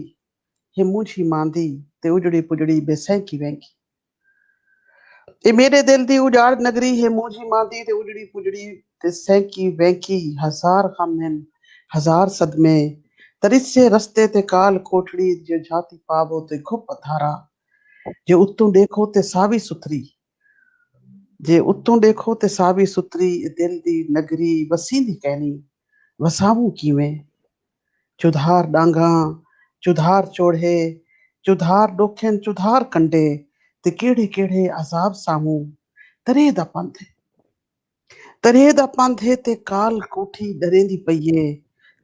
हे मुझी मांदी ते उजड़ी पुजड़ी बेसैंकी वैंकी। ए मेरे दिल दी उजाड़ नगरी है मुझी मांदी ते उजड़ी पुजड़ी ते सैंकी वैंकी। हजार गम हैं हजार सदमे तरिसे रस्ते ते काल कोठड़ी जे जाती पावो ते घुप धारा। जे उत्तों देखो ते सावी सुथरी जे उत्तों देखो ते सावी सुथरी दिल दी नगरी वसींदी कहनी वसावूं किवें। चुधार डांगा चुधार चोड़े चुधार डोखियन चुधार कंडे ते केड़े केड़े अजाब सामू तरे दा पंथ है ते काल कोठी डरेंदी पईए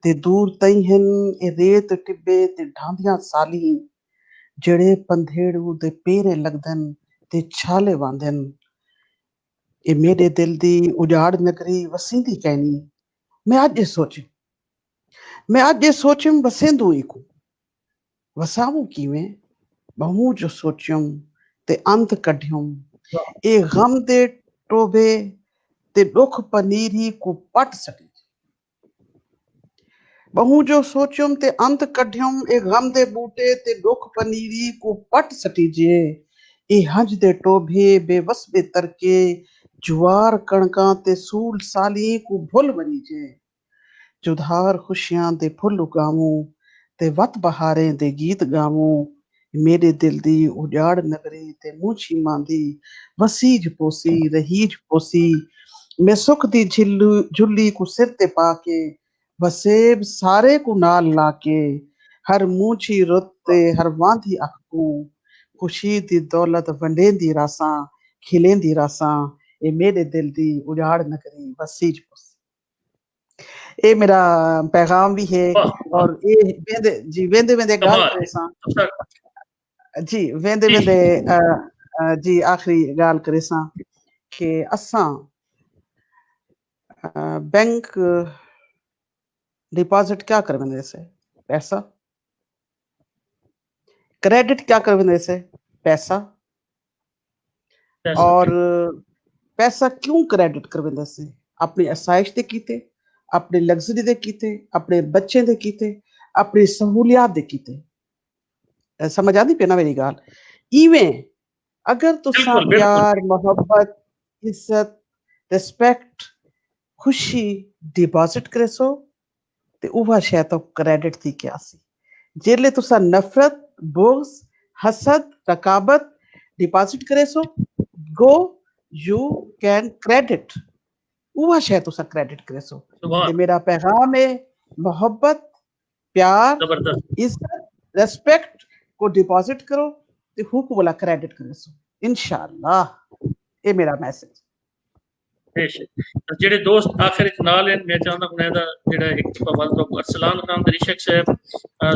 ते दूर तई हन ए रेत टिब्बे ते ढांदियां साली जड़े पंधेड़ू दे पेरे लगदन ते छाले वांदन। ए मेरे दिल दी उजाड़ नगरी वसींदी कहनी। मैं अज ये सोचम वसेंदू इकू वसावूं कीवें। बहु जो सोचम ते अंत कढ्यम ए गम दे टोबे ते दुख पनीरी को पट सके। बहु जो सोचम ते अंत कढ्यम ए गम दे बूटे ते दुख पनीरी को पट सटीजे। ए हज दे टोभे बेवस बे तरके जुआर कणकां ते सूल साली को भुल वनीजे। चुधार खुशियां दे फुल उगाऊं ते वत बहारें दे गीत गाऊं। मेरे दिल दी उजाड़ नगरी ते मुंछी मांदी वसीज पोसी रहीज पोसी। मैं सुख दी झुल्ली को सिर ते पाके वसेब सारे को नाल लाके। हर मूंछी रुत ते हर वांदी अख को खुशी दी दौलत वंडेंदी रासां खिलेंदी रासां। ए मेरे दिल दी उजाड़ नगरी वसीज पोसी। ये मेरा पैगाम भी है वाह और ये जी वेंदे वेंदे गाल कमाल करे सां तुसा जी वेंदे जी वेंदे जी आखिरी गाल करे सां कि असां बैंक डिपॉजिट क्या कर वेंदे से पैसा क्रेडिट क्या कर वेंदे से पैसा पैसा और पैसा क्यों क्रेडिट कर वेंदे से अपनी आसाइश दे कीते अपनी लग्जरी दे कीते अपने बच्चे दे कीते अपनी सहूलियात दे कीते। समझ आंदी पे ना मेरी गाल। इवें अगर तुसां बिल्कुल बिल्कुल प्यार मोहब्बत इज्जत रिस्पेक्ट खुशी डिपॉजिट करे सो ते उहा शै तो क्रेडिट थी क्यासी। जेले तुसां नफरत बुग़्ज़ हसद रकाबत डिपॉजिट करे सो गो यू कैन क्रेडिट उहा शै तुसां क्रेडिट करे सो। सुभान ते मेरा पैगाम है मोहब्बत प्यार जबरदस्त इज्जत रेस्पेक्ट को डिपॉजिट करो ते हुक वाला क्रेडिट करे सो इंशाअल्लाह। ये मेरा मैसेज। बेशक ਜਿਹੜੇ ਦੋਸਤ ਆਖਰ ਵਿੱਚ ਨਾਲ ਹਨ ਮੈਂ ਚਾਹੁੰਦਾ ਹੁਣ ਇਹਦਾ ਜਿਹੜਾ ਇੱਕ ਵੱਲ ਤੋਂ ਅਰਸਲਾਨ ਖਾਨ ਦਰਿਸ਼ਕ ਸਾਹਿਬ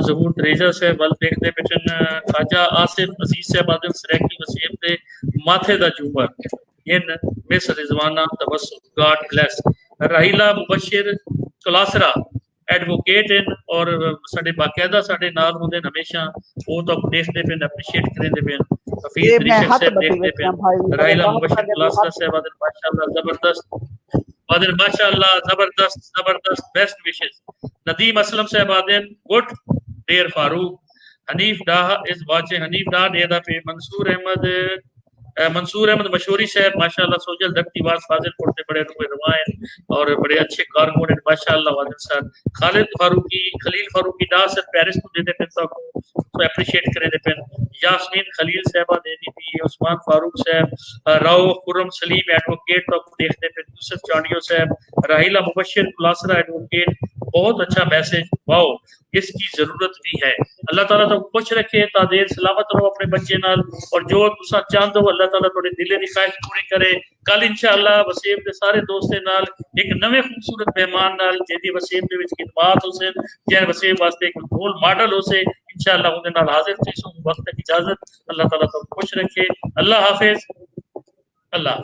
ਜ਼ਹੂਰ ਤਰੇਜ਼ਾ ਸਾਹਿਬ ਵੱਲ ਦੇਖਦੇ ਬਚਨ ਖਾਜਾ ਆਸਿਫ ਅਜ਼ੀਜ਼ ਸਾਹਿਬ ਆਦਮ ਸਰੈਕੀ ਵਸੀਮ ਦੇ ਮਾਥੇ ਦਾ ਜੂਮਰ ਇਨ miss ਰਿਜ਼ਵਾਨਾ ਤਬਸਮ god bless Raheela Mubashar ਕਲਾਸਰਾ advocate ਹਨ ਔਰ ਸਾਡੇ ਬਾਕਾਇਦਾ ਸਾਡੇ ਨਾਲ ਹੁੰਦੇ ਨੇ ਹਮੇਸ਼ਾ ਉਹ ਤਾਂ ਦੇਖਦੇ ਪਏ ਨੇ ਅਪਰੀਸ਼ੀਏਟ ਕਰਦੇ ਪਏ ਨੇ ਹਫੀਜ਼ ये मैं ਦਰਿਸ਼ਕ हाथ ਸਾਹਿਬ बटी ਦੇਖਦੇ बैठी ਪਏ हूं भाई मेरे ਰਾਹੀਲਾ बहुत ਮੁਬਸ਼ਰ सारे ਕਲਾਸਰਾ हाथ ਸਾਹਿਬ ਆਦਮ माशाल्लाह जबरदस्त आदिल माशाल्लाह जबरदस्त बेस्ट विशेस नदीम असलम साहब आदिल गुड डेयर फारूक हनीफ डाह इज वाचिंग हनीफ डाह नेदा पे मंसूर अहमद मशहूरी साहब माशाल्लाह सोजल दक्ति वास फाजिल पढ़ते बड़े रुए रवायन और बड़े अच्छे कारकुन हैं माशाल्लाह वादिल सर खालिद फारूकी खलील फारूकी डाह सर पेरिस को देते पे तो एप्रिशिएट करे दे पेन यास्मीन खलील साहबा देनी भी उस्मान फारूक साहब राव खुरम सलीम एडवोकेट तो देखते पे यूसुफ चांडियो साहब राहिला मुबशिर कुलासरा एडवोकेट बहुत अच्छा मैसेज वाओ इसकी जरूरत भी है। अल्लाह ताला तो खुश रखे तादेर सलामत रहो अपने बच्चे नाल और जो तुसा चाहते हो अल्लाह ताला थोड़े दिले दी ख्वाहिश पूरी करे। कल इंशाअल्लाह वसीम दे सारे दोस्तें नाल एक नवे खूबसूरत मेहमान नाल जेदी वसीम दे विच खिदमत होसे जे वसीम वास्ते एक रोल मॉडल होसे इंशाअल्लाह उनके नाल हाजिर थी सो वक्त की इजाजत अल्लाह ताला तो खुश रखे। अल्लाह हाफिज अल्लाह।